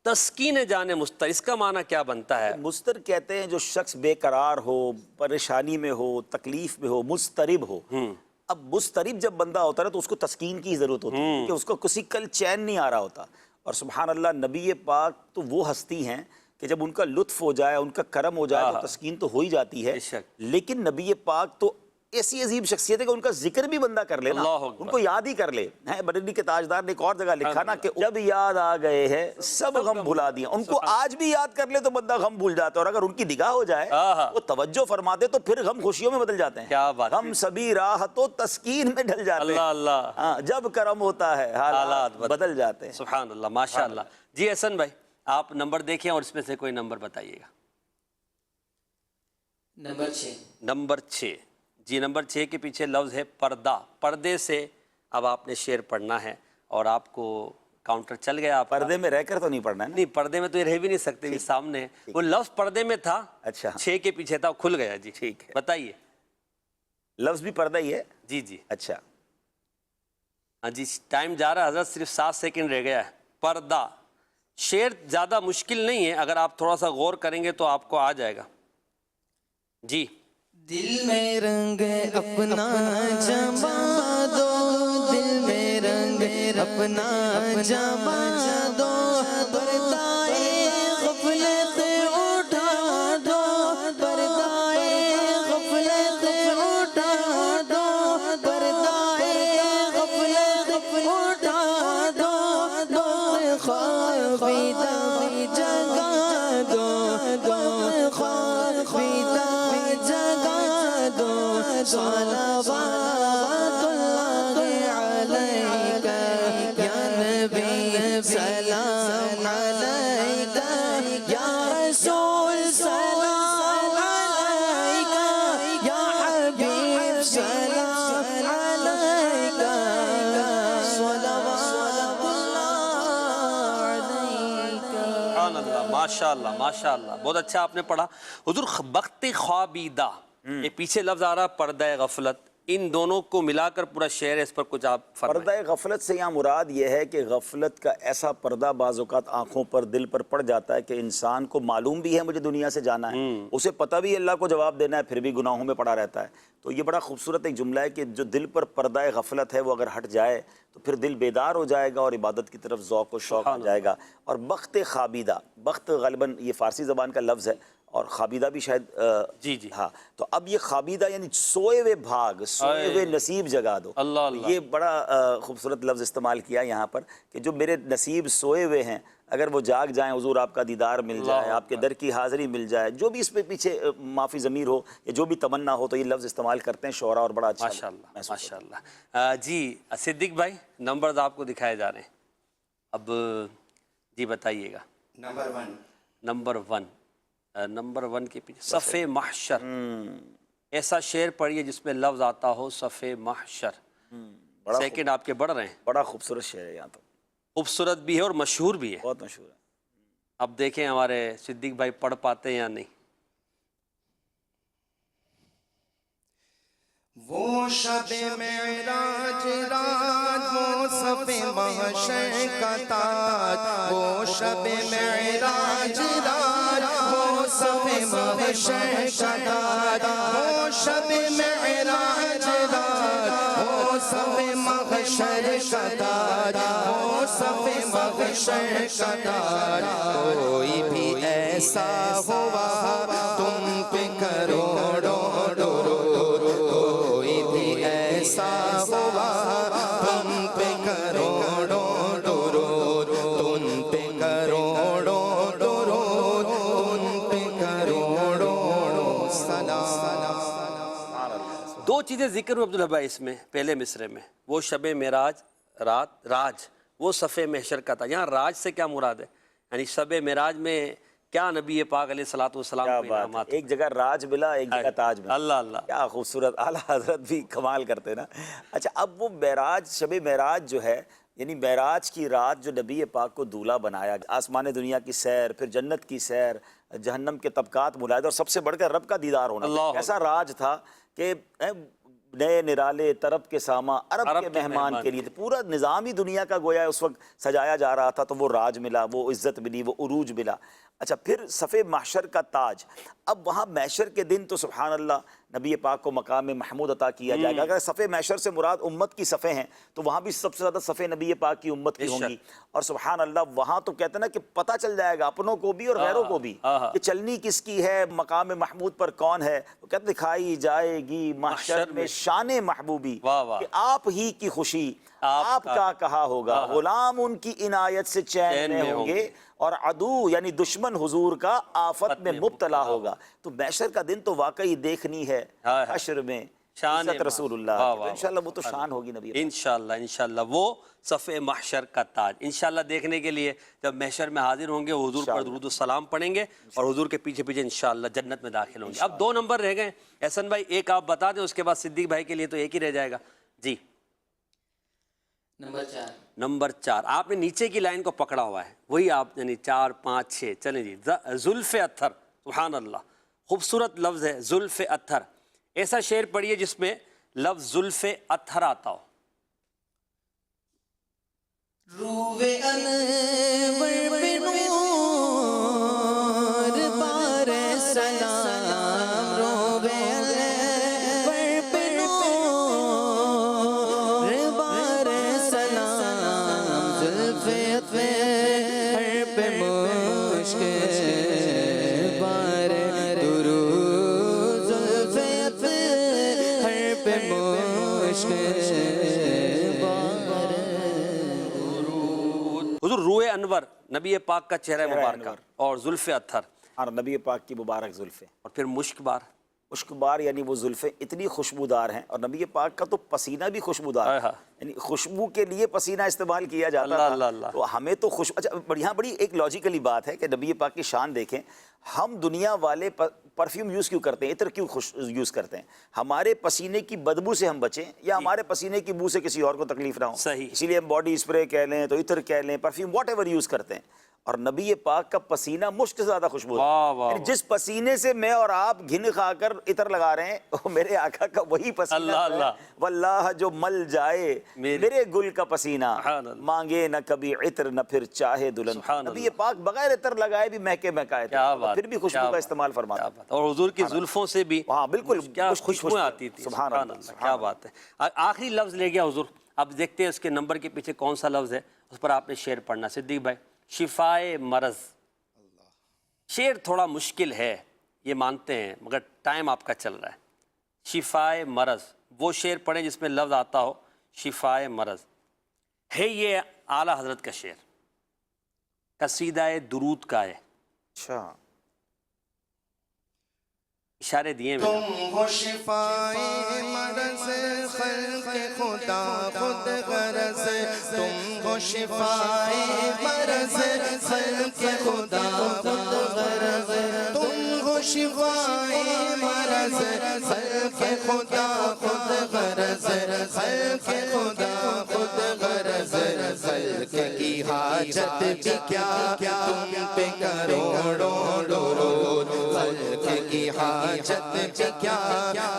تسکین جان مستر اس کا معنی کیا بنتا ہے؟ مستر کہتے ہیں جو شخص بے قرار ہو، پریشانی میں ہو، تکلیف میں ہو، مضطرب ہو۔ اب مضطرب جب بندہ ہوتا ہے تو اس کو تسکین کی ضرورت ہوتی ہے، کہ اس کو کسی کل چین نہیں آ رہا ہوتا۔ اور سبحان اللہ، نبی پاک تو وہ ہستی ہیں کہ جب ان کا لطف ہو جائے، ان کا کرم ہو جائے تو تسکین تو ہو ہی جاتی ہے۔ بے شک۔ لیکن نبی پاک تو ایسی عظیم شخصیت ہے کہ ان کا ذکر بھی بندہ کر لے نا، اللہ اکبر۔ ان کو یاد ہی کر لے۔ بریلی کے تاجدار نے ایک اور جگہ لکھا نا کہ جب یاد آ گئے ہیں سب غم بھلا دیا۔ ان کو آج بھی یاد کر لے تو بندہ غم بھول جاتا ہے، اور اگر ان کی نگاہ ہو جائے، وہ توجہ فرما دے تو پھر غم خوشیوں میں بدل جاتے ہیں۔ کیا بات ہے۔ غم سبھی راہ تو تسکین میں ڈھل جاتے ہیں۔ اللہ اللہ، ہاں، جب کرم ہوتا ہے حالات بدل جاتے ہیں۔ سبحان اللہ، ماشاء اللہ۔ جی حسن بھائی، آپ نمبر دیکھیں اور اس میں سے کوئی نمبر بتائیے گا۔ نمبر 6۔ نمبر 6۔ جی، نمبر 6 کے پیچھے لفظ ہے پردہ۔ پردے سے اب آپ نے شعر پڑھنا ہے اور آپ کو کاؤنٹر چل گیا۔ آپ پردے میں رہ کر تو نہیں پڑھنا ہے نا؟ نہیں، پردے میں تو یہ رہ بھی نہیں سکتے، یہ سامنے ہے۔ وہ لفظ پردے میں تھا، اچھا 6 کے پیچھے تھا، کھل گیا۔ جی ٹھیک ہے، بتائیے۔ لفظ بھی پردہ ہی ہے۔ جی جی اچھا، ہاں جی، ٹائم جا رہا ہے حضرت، صرف 7 سیکنڈ رہ گیا ہے۔ پردہ شعر زیادہ مشکل نہیں ہے، اگر آپ تھوڑا سا غور کریں گے تو آپ کو آ جائے گا۔ جی، دل میں رنگ اپنا جما دو، دل میں رنگ اپنا جما دو، پردائے غفلت اٹھا دو، پردائے غفلت اٹھا دو، پردائے غفلت اٹھا دو، دو خوابیدہ جگا دو، دو خوابیدہ جگا دو، صلوات اللہ علیکہ یا نبی، سلام علیکہ یا رسول، سلام علیکہ یا حبیب، سلام علیکہ، صلوات اللہ علیکہ۔ سبحان اللہ، ماشاء اللہ ماشاء اللہ، بہت اچھا آپ نے پڑھا حضور۔ بخت خوابیدہ، یہ پیچھے لفظ آ رہا پردہ غفلت، ان دونوں کو ملا کر پورا شعر ہے، اس پر کچھ آپ فرمائیں۔ پردہ غفلت سے یہاں مراد یہ ہے کہ غفلت کا ایسا پردہ بعض اوقات آنکھوں پر، دل پر پڑ جاتا ہے کہ انسان کو معلوم بھی ہے مجھے دنیا سے جانا ہے، اسے پتہ بھی اللہ کو جواب دینا ہے، پھر بھی گناہوں میں پڑا رہتا ہے۔ تو یہ بڑا خوبصورت ایک جملہ ہے کہ جو دل پر پردہ غفلت ہے وہ اگر ہٹ جائے تو پھر دل بیدار ہو جائے گا اور عبادت کی طرف ذوق و شوق آ جائے گا۔ اور بخت خوابیدہ، بخت غالباً یہ فارسی زبان کا لفظ ہے، اور خوابیدہ بھی شاید جی جی ہاں، تو اب یہ خوابیدہ یعنی سوئے ہوئے بھاگ، سوئے ہوئے نصیب جگا دو۔ اللہ اللہ، یہ بڑا خوبصورت لفظ استعمال کیا یہاں پر کہ جو میرے نصیب سوئے ہوئے ہیں اگر وہ جاگ جائیں، حضور آپ کا دیدار مل جائے، آپ کے در کی حاضری مل جائے، جو بھی اس پہ پیچھے معافی ضمیر ہو یا جو بھی تمنا ہو، تو یہ لفظ استعمال کرتے ہیں شعراء اور بڑا اچھا ماشاء اللہ ماشاء اللہ۔ جی صدیق بھائی، نمبرز آپ کو دکھائے جا رہے ہیں، اب جی بتائیے گا۔ نمبر 1۔ نمبر 1، نمبر 1 کے پیچھے صف محشر۔ ایسا شعر پڑھیے جس میں لفظ آتا ہو صف محشر۔ سیکنڈ آپ کے بڑھ رہے ہیں۔ بڑا خوبصورت شعر ہے، یہاں تو خوبصورت بھی ہے اور مشہور بھی ہے۔ بہت مشہور ہے۔ اب دیکھیں ہمارے صدیق بھائی پڑھ پاتے ہیں یا نہیں۔ وہ شب معراج رات وہ صف محشر کا تاج، وہ شب معراج رات وہ صف محشر کا تاج، وہ شب معراج رات وہ صف محشر کا تاج، وہ صف محشر کا تاج۔ کوئی بھی ایسا ہوا تم پہ کروڑوں درود، کوئی بھی ایسا ہوا تم پہ کروڑوں درود، تم پہ کروڑوں درود، تم پہ کروڑوں سلام۔ دو چیزیں ذکر ہوئی عبداللہ بھائی اس میں، پہلے مصرے میں وہ شب معراج رات، راج وہ صف محشر کا تھا۔ یہاں راج سے کیا مراد ہے؟ یعنی شب معراج میں کیا نبی پاک علیہ الصلوۃ والسلام کیا کو بات انعامات؟ ہے، ایک جگہ راج ملا، ایک جگہ تاج ملا۔ اللہ اللہ، کیا خوبصورت، اعلیٰ حضرت بھی کمال کرتے نا۔ اچھا، اب وہ معراج، شب معراج جو ہے، یعنی معراج کی رات جو نبی پاک کو دولہا بنایا، آسمان دنیا کی سیر، پھر جنت کی سیر، جہنم کے طبقات ملاحظہ، اور سب سے بڑھ کر رب کا دیدار ہونا، ایسا راج تھا کہ نئے نرالے طرب کے ساما عرب کے مہمان کے لیے پورا نظام ہی دنیا کا گویا اس وقت سجایا جا رہا تھا، تو وہ راج ملا، وہ عزت ملی، وہ عروج ملا۔ اچھا، پھر صف محشر کا تاج، اب وہاں محشر کے دن تو سبحان اللہ نبی پاک کو مقام محمود عطا کیا جائے گا۔ اگر صف محشر سے مراد امت کی صفیں ہیں تو وہاں بھی سب سے زیادہ صفیں نبی پاک کی امت کی ہوں گی، اور سبحان اللہ وہاں تو کہتے ہیں نا کہ پتہ چل جائے گا اپنوں کو بھی اور غیروں کو بھی کہ چلنی کس کی ہے، مقام محمود پر کون ہے۔ وہ کہتے دکھائی جائے گی محشر میں شان محبوبی، کہ آپ ہی کی خوشی آپ کا کہا ہوگا، غلام ان کی عنایت سے چین میں ہوں گے، اور عدو یعنی دشمن حضور کا آفت میں مبتلا ہوگا۔ تو محشر کا دن تو واقعی دیکھنی ہے، حشر میں عزت رسول اللہ، انشاءاللہ وہ تو شان ہوگی نبی۔ انشاءاللہ انشاءاللہ وہ صف محشر کا تاج انشاءاللہ دیکھنے کے لیے جب محشر میں حاضر ہوں گے، حضور پر درود و سلام پڑھیں گے اور حضور کے پیچھے پیچھے انشاءاللہ جنت میں داخل ہوں گے۔ اب 2 نمبر رہ گئے، احسن بھائی ایک آپ بتا دیں، اس کے بعد صدیق بھائی کے لیے تو ایک ہی رہ جائے گا۔ جی نمبر 4 آپ نے نیچے کی لائن کو پکڑا ہوا ہے، وہی آپ یعنی 4 5 6 چلیں جی۔ زلف اتھر، سبحان اللہ، خوبصورت لفظ ہے زلف اتھر۔ ایسا شعر پڑھیے جس میں لفظ زلف اتھر آتا ہو۔ روے انور پہ نور بار سلام، روے انور پہ نور بار سلام، زلف اتھر پہ مشک بار درود، زلف اتھر پہ مشک حضور روئے انور نبی پاک کا چہرہ مبارکہ اور زلف اتھر، اور نبی پاک کی مبارک زلفیں، اور پھر مشک بار۔ مشک بار یعنی وہ زلفیں اتنی خوشبودار ہیں، اور نبی پاک کا تو پسینہ بھی خوشبودار ہے، یعنی خوشبو کے لیے پسینہ استعمال کیا جاتا تھا۔ تو ہمیں تو اچھا بڑی ایک لاجیکلی بات ہے کہ نبی پاک کی شان دیکھیں، ہم دنیا والے پرفیوم یوز کیوں کرتے ہیں، عطر کیوں یوز کرتے ہیں؟ ہمارے پسینے کی بدبو سے ہم بچیں، یا ہمارے پسینے کی بو سے کسی اور کو تکلیف نہ ہو، اسی لیے ہم باڈی اسپرے کہہ لیں تو عطر کہہ لیں، پرفیوم واٹ ایور یوز کرتے ہیں۔ اور نبی پاک کا پسینہ مشک سے زیادہ خوشبو ہے، یعنی جس پسینے سے میں اور آپ گھن کھا کر عطر لگا رہے ہیں وہ میرے آقا کا وہی پسینہ ہے۔ واللہ جو مل جائے میرے گل کا پسینہ، مانگے نہ کبھی عطر نہ پھر چاہے دلہن۔ نبی پاک بغیر عطر لگائے بھی مہکے مہکائے تھے، پھر بھی خوشبو کا استعمال فرماتے ہیں، اور حضور کی زلفوں سے بھی ہاں بالکل کیا خوشبو آتی تھی۔ سبحان اللہ، کیا بات ہے۔ آخری لفظ لے گیا حضور، اب دیکھتے ہیں اس کے نمبر کے پیچھے کون سا لفظ ہے، اس پر آپ نے شعر پڑھنا۔ صدیق بھائی شفائے مرض، شعر تھوڑا مشکل ہے یہ مانتے ہیں، مگر ٹائم آپ کا چل رہا ہے۔ شفائے مرض، وہ شعر پڑھیں جس میں لفظ آتا ہو شفائے مرض ہے۔ یہ اعلیٰ حضرت کا شعر، قصیدہ درود کا ہے۔ اچھا، اشارے دیے میں۔ تم ہو شفائے مرض خلق خدا خود غرض، تم ہو شفائے مرض خلق خدا خود غرض، تم ہو شفائے مرض خلق خدا خود غرض، خلق خدا خود غرض، خلق کی حاجت بھی کیا تم پہ کروڑوں درود، خلق کی حاجت بھی کیا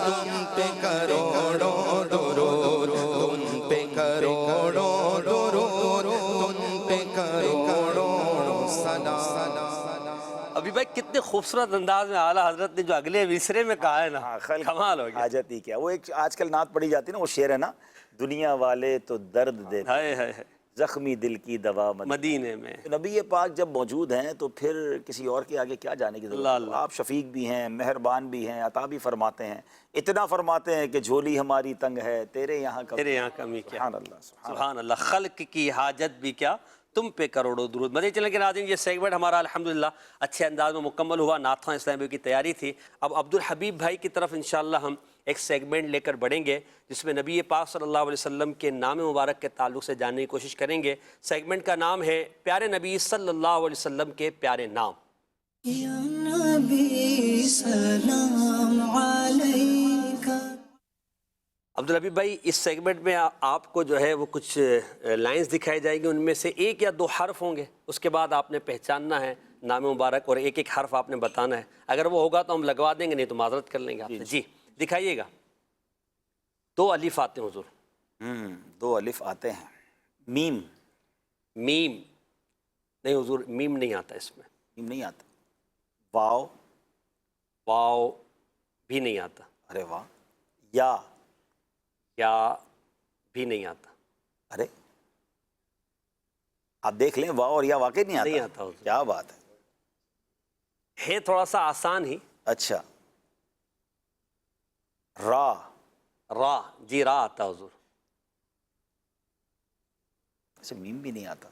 تم پہ کروڑوں درود تم پہ کروڑوں درود تم پہ کروڑوں سلام ابھی بھائی کتنے خوبصورت انداز میں اعلیٰ حضرت نے جو اگلے مصرے میں کہا ہے نا، کمال ہو گیا. حاجت ہی کیا. وہ ایک آج کل نعت پڑھی جاتی ہے نا، وہ شعر ہے نا، دنیا والے تو درد دیتے ہائے ہائے ہائے زخمی دل کی دوا مدینے میں. نبی پاک جب موجود ہیں تو پھر کسی اور کے آگے کیا جانے کی ضرورت ہے؟ آپ شفیق بھی ہیں، مہربان بھی ہیں، عطا بھی فرماتے ہیں، اتنا فرماتے ہیں کہ جھولی ہماری تنگ ہے تیرے یہاں کمی کیا. سبحان اللہ سبحان اللہ. خلق کی حاجت بھی کیا تم پہ کروڑوں درود. مزے چلیں کہ ناظرین یہ سیگمنٹ ہمارا الحمدللہ اچھے انداز میں مکمل ہوا. نعتخواں اسلامی کی تیاری تھی. اب عبدالحبیب بھائی کی طرف انشاءاللہ ہم ایک سیگمنٹ لے کر بڑھیں گے جس میں نبی پاک صلی اللہ علیہ وسلم کے نام مبارک کے تعلق سے جاننے کی کوشش کریں گے. سیگمنٹ کا نام ہے پیارے نبی صلی اللہ علیہ وسلم کے پیارے نام. یا نبی سلام علیکہ. عبدالحبیب بھائی اس سیگمنٹ میں آپ کو جو ہے وہ کچھ لائنز دکھائی جائیں گی، ان میں سے ایک یا دو حرف ہوں گے. اس کے بعد آپ نے پہچاننا ہے نام مبارک اور ایک ایک حرف آپ نے بتانا ہے. اگر وہ ہوگا تو ہم لگوا دیں گے، نہیں تو معذرت کر لیں گے آپ سے. جی دکھائیے گا. 2 الف آتے ہیں حضور. 2 الف آتے ہیں. میم. میم نہیں حضور، میم نہیں آتا اس میں. میم نہیں آتا. واو. واو بھی نہیں آتا. ارے واہ. یا. یا بھی نہیں آتا. ارے آپ دیکھ لیں، واو اور یا واقعی نہیں آتا. نہیں آتا حضور. کیا بات ہے تھوڑا سا آسان ہی. اچھا. را. را. جی را آتا حضور. اچھا میم بھی نہیں آتا.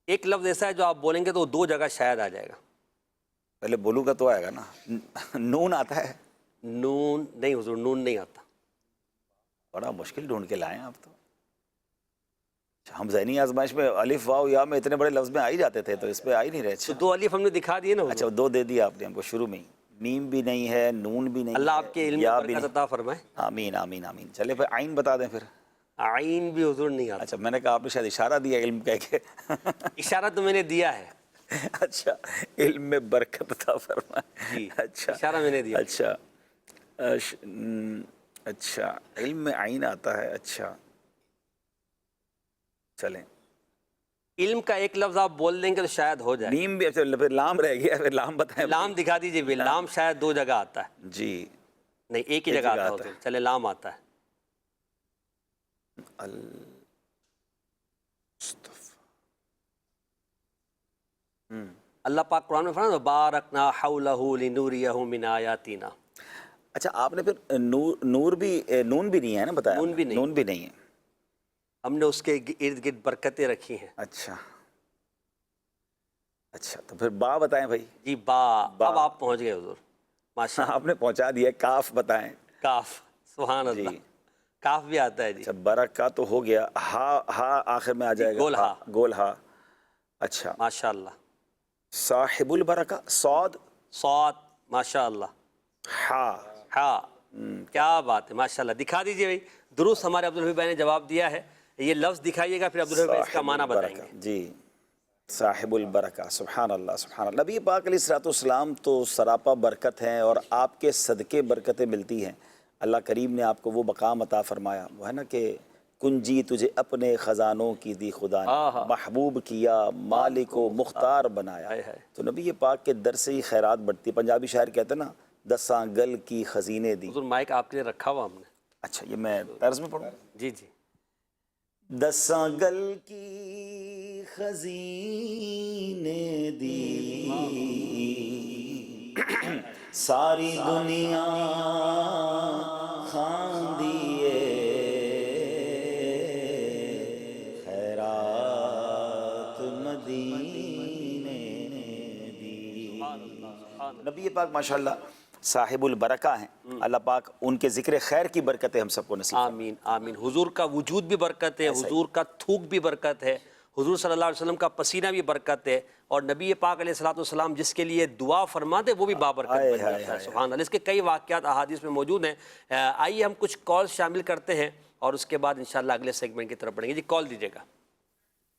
ایک لفظ ایسا ہے جو آپ بولیں گے تو 2 جگہ شاید آ جائے گا. پہلے بولوں گا تو آئے گا نا. نون آتا ہے. نون نہیں حضور، نون نہیں آتا. بڑا مشکل ڈھونڈ کے لائے ہیں آپ تو. ہم ذہنی آزمائش میں الف واو یا میں اتنے بڑے لفظ میں آ ہی جاتے تھے، تو اس پہ آ ہی نہیں رہے. تو 2 الف ہم نے دکھا دیے نا حضور. اچھا 2 دے دیا آپ نے ہم کو شروع میں ہی. میم بھی نہیں ہے، نون بھی نہیں. اللہ آپ کے علم میں برکت عطا فرمائے. آمین آمین آمین. چلے پھر عین بتا دیں پھر. عین بھی حضور نہیں آتا. اچھا میں نے کہا آپ نے شاید اشارہ دیا علم کہہ کے. اشارہ تو میں نے دیا ہے. اچھا علم میں برکت عطا فرمائے. جی اچھا اشارہ میں نے دیا. اچھا اچھا علم میں عین آتا ہے. اچھا چلیں. علم کا ایک لفظ آپ بول دیں گے تو شاید ہو جائے. میم بھی. اچھا پھر لام رہ گیا، پھر لام بتائیں. لام دکھا دیجیے بھی. لام شاید 2 جگہ آتا ہے. جی نہیں ایک ہی جگہ آتا ہے. چلے لام آتا ہے. اللہ پاک قرآن میں فرمایا بارکنا حولہ لنوریہ من آیاتنا. اچھا آپ نے پھر نور بھی نون بھی نہیں ہے نا بتایا. نون بھی نہیں. نون بھی نہیں ہے. ہم نے اس کے ارد گرد برکتیں رکھی ہیں. اچھا اچھا تو پھر با بتائیں بھائی. جی با. اب آپ پہنچ گئے حضور ماشاء اللہ. آپ نے پہنچا دیا. کاف بتائیں. کاف. سبحان اللہ. کاف بھی آتا ہے. جی اچھا برکہ تو ہو گیا. ہا آخر میں آ جائے گا. گول ہا. گول ہا. اچھا ماشاء اللہ. صاحب البرکہ. صاد. صاد. ماشاء اللہ. ہا. ہاں کیا بات ہے ماشاء اللہ. دکھا دیجیے بھائی. درست ہمارے عبدالحبیب بھائی نے جواب دیا ہے. یہ لفظ دکھائیے گا پھر عبدالحبیب بھائی اس کا معنی بتائیں گے. جی صاحب البرکہ. سبحان اللہ سبحان اللہ. نبی پاک علیہ الصلوۃ والسلام تو سراپا برکت ہیں اور آپ کے صدقے برکتیں ملتی ہیں. اللہ کریم نے آپ کو وہ مقام عطا فرمایا، وہ ہے نا کہ کنجی تجھے اپنے خزانوں کی دی خدا نے، محبوب کیا مالک و مختار بنایا. تو نبی پاک کے در سے ہی خیرات بڑھتی. پنجابی شاعر کہتے ہیں نا 10 گل کی خزینے دی. حضور مائک آپ کے لیے رکھا ہوا ہم نے. اچھا یہ میں طرز میں پڑھوں. جی جی. 10 گل کی خزینے دی ساری دنیا خان دیے خیرات مدینے دی. نبی پاک ماشاءاللہ صاحب البرکہ ہیں. اللہ پاک ان کے ذکر خیر کی برکتیں ہم سب کو نصیب. آمین آمین. حضور کا وجود بھی برکت ہے، حضور کا تھوک بھی برکت ہے، حضور صلی اللہ علیہ وسلم کا پسینہ بھی برکت ہے، اور نبی پاک علیہ الصلوۃ والسلام جس کے لیے دعا فرماتے وہ بھی بابرکت بن جاتا ہے. سبحان اللہ. اس کے کئی واقعات احادیث میں موجود ہیں. آئیے ہم کچھ کال شامل کرتے ہیں اور اس کے بعد انشاءاللہ اگلے سیگمنٹ کی طرف بڑھیں گے. جی کال دیجیے گا.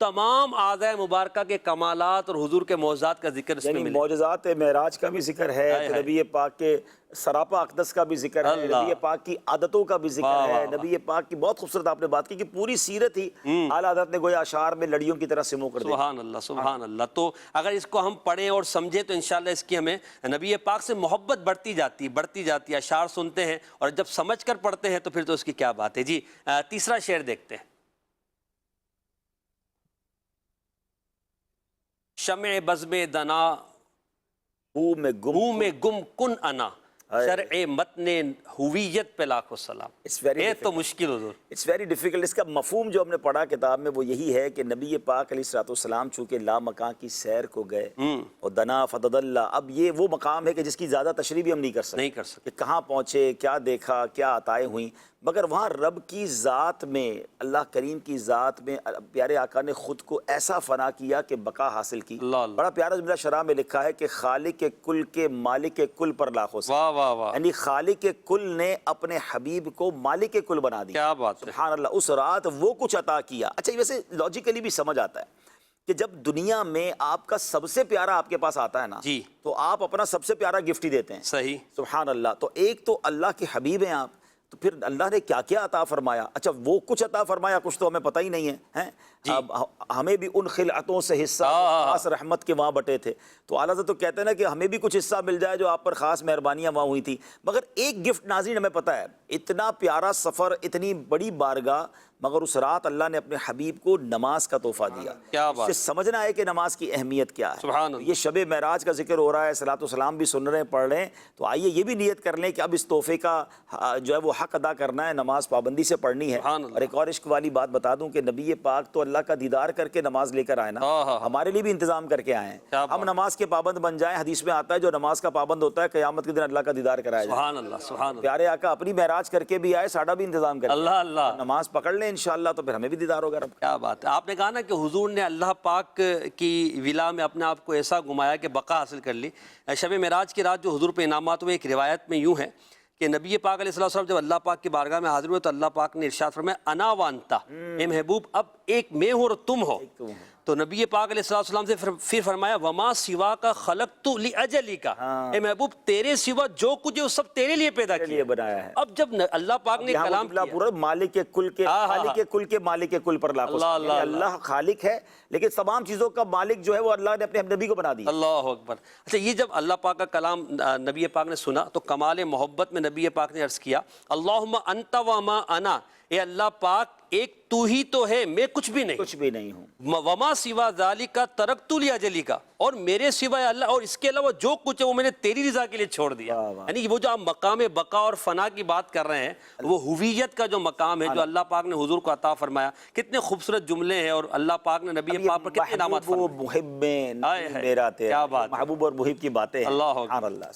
تمام اعضاء مبارکہ کے کمالات اور حضور کے معجزات کا ذکر اس میں یعنی ملے. معجزات معراج کا بھی ذکر ہے، ہائے. نبی پاک کے سراپا اقدس کا بھی ذکر ہے، اللہ. نبی پاک کی عادتوں کا بھی ذکر واہ، ہے، واہ، واہ. نبی پاک کی بہت خوبصورت آپ نے بات کی کہ پوری سیرت ہی اعلیٰ حضرت نے گویا اشعار میں لڑیوں کی طرح سمو کر دی. سبحان اللہ سبحان اللہ. تو اگر اس کو ہم پڑھیں اور سمجھیں تو انشاءاللہ اس کی ہمیں نبی پاک سے محبت بڑھتی جاتی ہے. اشعار سنتے ہیں اور جب سمجھ کر پڑھتے ہیں تو پھر تو اس کی کیا بات ہے. جی تیسرا شعر دیکھتے ہیں. شمع بزم دنا ہو میں گم کن انا شرع متن ہویت پہ لاکھوں سلام. یہ تو مشکل حضور. It's very difficult. اس کا مفہوم جو ہم نے پڑھا کتاب میں وہ یہی ہے کہ نبی پاک علیہ الصلوۃ والسلام چونکہ لا مکان کی سیر کو گئے اور دنا فضد اللہ، اب یہ وہ مقام ہے کہ جس کی زیادہ تشریح بھی ہم نہیں کر سکتے کہ کہاں پہنچے، کیا دیکھا، کیا عطائیں ہوئیں، مگر وہاں رب کی ذات میں، اللہ کریم کی ذات میں پیارے آقا نے خود کو ایسا فنا کیا کہ بقا حاصل کی. بڑا پیارا جملہ شرح میں لکھا ہے کہ خالق کل کے مالک کل پر لاکھوں سے، یعنی خالق کل نے اپنے حبیب کو مالک کل بنا دیا. کیا بات ہے. سبحان اللہ. اس رات وہ کچھ عطا کیا. اچھا ویسے لاجیکلی بھی سمجھ آتا ہے کہ جب دنیا میں آپ کا سب سے پیارا آپ کے پاس آتا ہے نا جی تو آپ اپنا سب سے پیارا گفٹ ہی دیتے ہیں. صحیح. سبحان اللہ. تو ایک تو اللہ کے حبیب ہیں آپ، تو پھر اللہ نے کیا کیا عطا فرمایا. اچھا وہ کچھ عطا فرمایا، کچھ تو ہمیں پتہ ہی نہیں ہے. اب ہمیں بھی ان خلعتوں سے حصہ خاص رحمت کے وہاں بٹے تھے، تو اعلیٰ حضرت تو کہتے ہیں نا کہ ہمیں بھی کچھ حصہ مل جائے جو آپ پر خاص مہربانیاں وہاں ہوئی تھی. مگر ایک گفٹ ناظرین ہمیں پتہ ہے، اتنا پیارا سفر، اتنی بڑی بارگاہ، مگر اس رات اللہ نے اپنے حبیب کو نماز کا تحفہ دیا. کیا اس سے سمجھنا ہے کہ نماز کی اہمیت کیا ہے. سبحان اللہ. یہ شب معراج کا ذکر ہو رہا ہے، صلاۃ والسلام بھی سن رہے ہیں، پڑھ رہے ہیں، تو آئیے یہ بھی نیت کر لیں کہ اب اس تحفے کا جو ہے وہ حق ادا کرنا ہے، نماز پابندی سے پڑھنی ہے. اور ایک اور عشق والی بات بتا دوں کہ نبی پاک تو اللہ کا دیدار کر کے نماز لے کر آئے نا، ہمارے لیے بھی انتظام کر کے آئے ہیں. ہم نماز کے پابند بن جائیں. حدیث میں آتا ہے جو نماز کا پابند ہوتا ہے قیامت کے دن اللہ کا دیدار کرایا جائے. سبحان اللہ سبحان اللہ. پیارے آقا اپنی معراج کر کے بھی آئے، ساڑھا بھی انتظام کریں. اللہ اللہ. نماز پکڑ لیں انشاءاللہ تو پھر ہمیں بھی دیدار ہوگا رب. کیا بات ہے. آپ نے کہا نا کہ حضور نے اللہ پاک کی ولا میں اپنے آپ کو ایسا گھمایا کہ بقا حاصل کر لی. شب معراج کی رات جو حضور پہ انعامات ہوئے، ایک روایت میں یوں ہے کہ نبی پاک علیہ السلام جب اللہ پاک کی بارگاہ میں حاضر ہوئے تو اللہ پاک نے ارشاد فرمایا انا وانتا، اے محبوب اب ایک میں ہوں اور تم ہو. تو نبی پاک علیہ السلام سے پھر فرمایا وما سوا کا خلقت لاجلک، اے محبوب تیرے سوا جو کچھ ہے وہ سب تیرے لیے پیدا کیا بنایا ہے. اب جب اللہ پاک نے کلام کیا پورا مالک کے کل کے خالق کل کے مالک کل پر لاکھوں. اللہ خالق ہے لیکن تمام چیزوں کا مالک جو ہے وہ اللہ نے اپنے نبی کو بنا دیا. اللہ اکبر. اچھا یہ جب اللہ پاک کا کلام نبی پاک نے سنا تو کمال محبت میں نبی پاک نے عرض کیا اللہم انت وما انا، اے اللہ پاک ایک تو ہی تو ہے، میں کچھ بھی نہیں ہوں. وما سوا ذالک ترکت لاجلک، اور میرے سوائے اللہ اور اس کے علاوہ جو کچھ ہے وہ میں نے تیری رضا کے لیے چھوڑ دیا. یعنی وہ جو آپ مقام بقا اور فنا کی بات کر رہے ہیں، وہ ہویت کا جو مقام ہے جو اللہ پاک نے حضور کو عطا فرمایا. کتنے خوبصورت جملے ہیں اور اللہ پاک نے نبی پاک پر کتنے انعامات فرمائے. محب میرا تیرا، محبوب اور محب کی باتیں ہیں. اللہ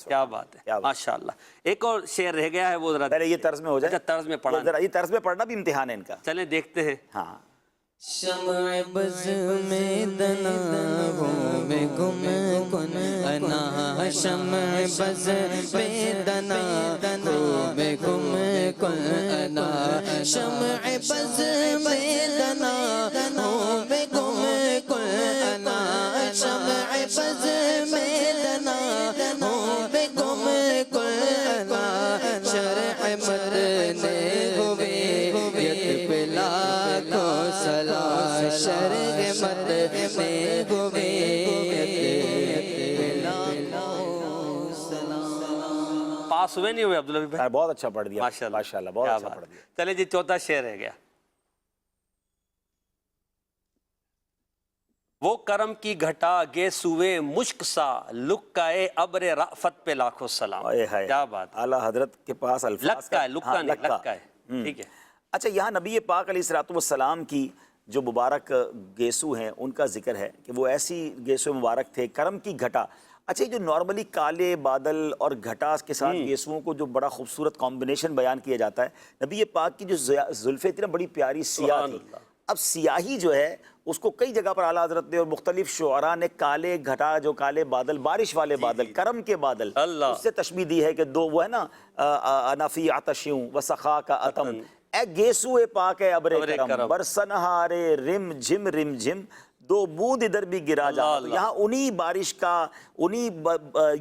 کیا بات ہے ماشاءاللہ. ایک اور شعر رہ گیا ہے وہ ذرا پہلے یہ طرز میں ہو جائے. طرز میں پڑھا، ذرا یہ طرز میں پڑھنا بھی امتحان ہے ان کا. چلیں دیکھتے ہیں. ہاں. شمع بز میں دنا ہوں میں گم کن انا، شمع بز میں دنا ہوں میں گم کن انا، شمع بز میں دنا ہوں میں گم کن انا، شمع بز میں دنا ہوں میں گم کن انا، شرع مدنے ہوئے یت پلا کو سلام، شرع مدنے ہوئے یت پلا کو سلام. پاس ہوئے نہیں ہوئے عبداللہ بھائی؟ بہت اچھا پڑھ دیا ماشاءاللہ ماشاءاللہ، بہت اچھا پڑھ دیا. چلے جی چوتھا شعر رہ گیا. وہ کرم کی گھٹا گے سوئے مشک سا، لکائے ابر رأفت پہ لاکھوں سلام. کیا بات. اعلیٰ حضرت کے پاس الفاظ لکا ہے، لکا نہیں، لکا ہے. ٹھیک ہے. اچھا یہاں نبی پاک علیہ الصلوۃ والسلام کی جو مبارک گیسو ہیں ان کا ذکر ہے کہ وہ ایسی گیسو مبارک تھے، کرم کی گھٹا. اچھا یہ جو نارملی کالے بادل اور گھٹا کے ساتھ گیسوؤں کو جو بڑا خوبصورت کمبینیشن بیان کیا جاتا ہے، نبی پاک کی جو زلفیں تھی نا بڑی پیاری سیاہ تھی. اب سیاہی جو ہے اس کو کئی جگہ پر اعلیٰ حضرت نے اور مختلف شعراء نے کالے گھٹا، جو کالے بادل، بارش والے بادل، کرم کے بادل، اس سے تشبیہ دی ہے کہ دو وہ ہے نا انا فی عطشوں و سخا کا عتم، اے گیسوئے پاک ہے ابر ابر کرم کرم، برسنہارے رم جھم دو بوند ادھر بھی گرا جا. اللہ. یہاں انہی بارش کا انہی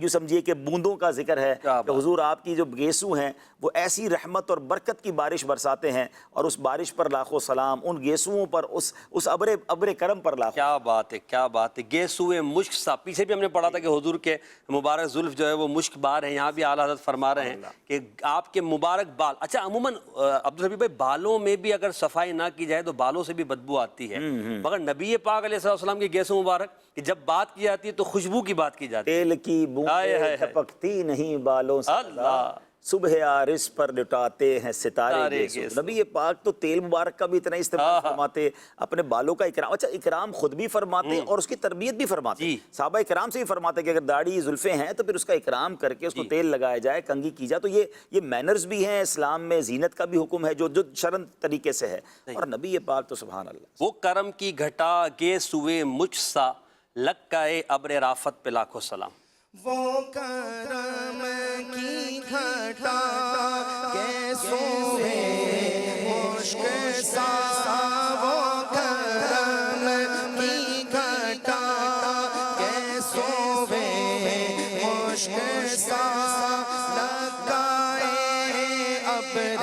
یوں سمجھیے کہ بوندوں کا ذکر ہے کیا کہ حضور آپ کی جو گیسو ہیں وہ ایسی رحمت اور برکت کی بارش برساتے ہیں، اور اس بارش پر لاکھوں سلام، ان گیسوؤں پر، اس ابر کرم پر لاکھوں. کیا بات ہے، کیا بات ہے. گیسوئے مشک سا، پیچھے بھی ہم نے پڑھا تھا کہ حضور کے مبارک زلف جو ہے وہ مشک بار ہیں. یہاں بھی اعلیٰ حضرت فرما رہے ہیں کہ آپ کے مبارک بال. اچھا عموماً عبدالحبیب بھائی بالوں میں بھی اگر صفائی نہ کی جائے تو بالوں سے بھی بدبو آتی ہے، مگر نبی پاک علیہ السلام کی گیسو مبارک کہ جب بات کی جاتی ہے تو خوشبو کی بات کی جاتی ہے. تیل کی بوندیں ٹپکتی نہیں بالوں سے، اللہ. صبح عارض پر لٹاتے ہیں ستارے گیسو. نبی پاک تو تیل مبارک کا بھی اتنا استعمال فرماتے، اپنے بالوں کا اکرام. اچھا اکرام خود بھی فرماتے اور اس کی تربیت بھی فرماتے. صحابہ اکرام سے بھی فرماتے کہ اگر داڑھی زلفیں ہیں تو پھر اس کا اکرام کر کے اس کو تیل لگایا جائے، کنگھی کی جائے. تو یہ مینرز بھی ہیں اسلام میں، زینت کا بھی حکم ہے جو شرعن طریقے سے ہے. اور نبی پاک تو سبحان اللہ. وہ کرم کی گھٹا گیسوئے مجھ سا لکائے ابر رافت پہ لاکھوں سلام. وہ کرم کی گھٹا گیسوئے مشک سا، وہ کرم کی گھٹا گیسوئے مشک سا لگائے ابر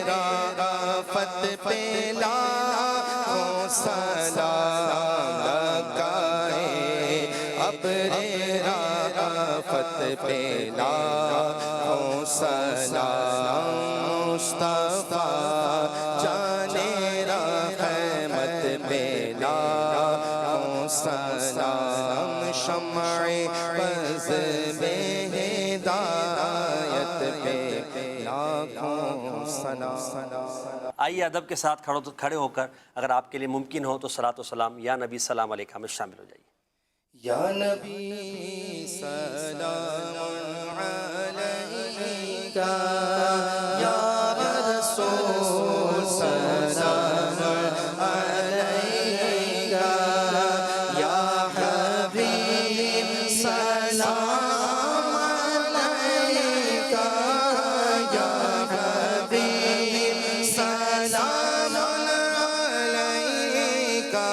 رافت پہ لاکھوں سلام، لگائے ابر رافت پہ لاکھوں سلام. مصطفیٰ جانے رحمت پہ لاکھوں سلام. شمع بز ہدایت پہ لاکھوں سلام. آئیے ادب کے ساتھ کھڑے ہو کر اگر آپ کے لیے ممکن ہو تو صلاۃ و سلام یا نبی سلام علیکہ میں شامل ہو جائیے. یا نبی سلام علیکہ، یا رسول سلام علیکہ، یا حبیب سلام علیکہ، یا حبیب سلام علیکہ.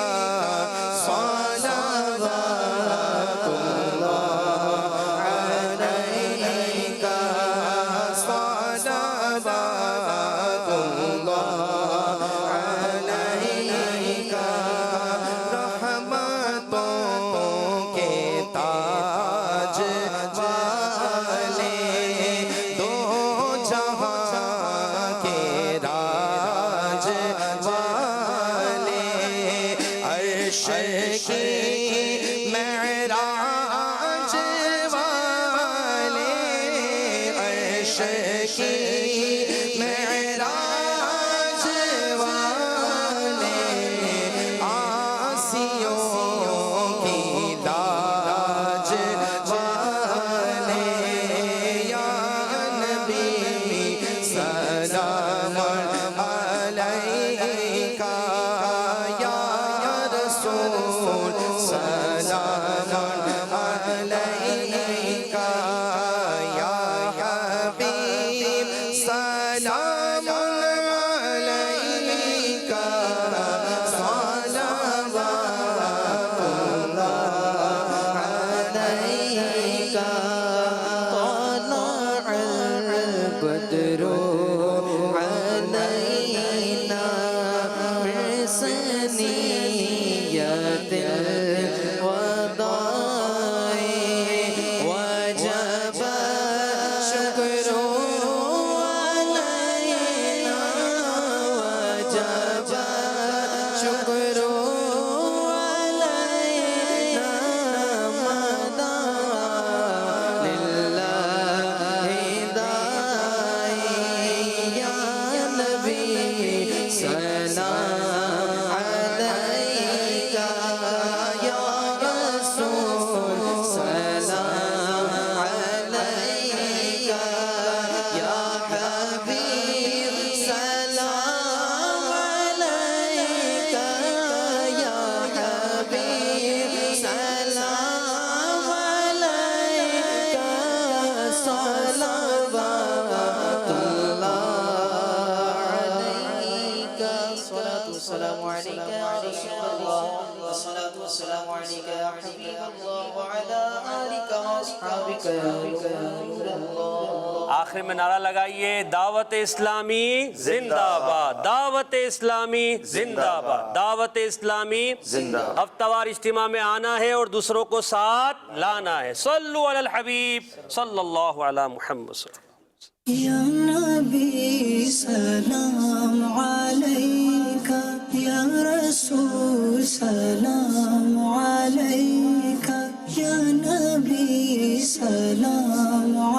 سلام الصلاة والسلام عليك يا حبيب الله وعلى آلك وأصحابك يا نور الله. آخر میں نعرہ لگائیے دعوت اسلامی زندہ باد، دعوت اسلامی زندہ باد، دعوت اسلامی زندہ باد. ہفتہ وار اجتماع میں آنا ہے اور دوسروں کو ساتھ لانا ہے. صلو علی الحبیب صلی اللہ علی محمد صلی اللہ. یا نبی سلام علیکہ، یا رسول سلام علیکہ، یا نبی سلام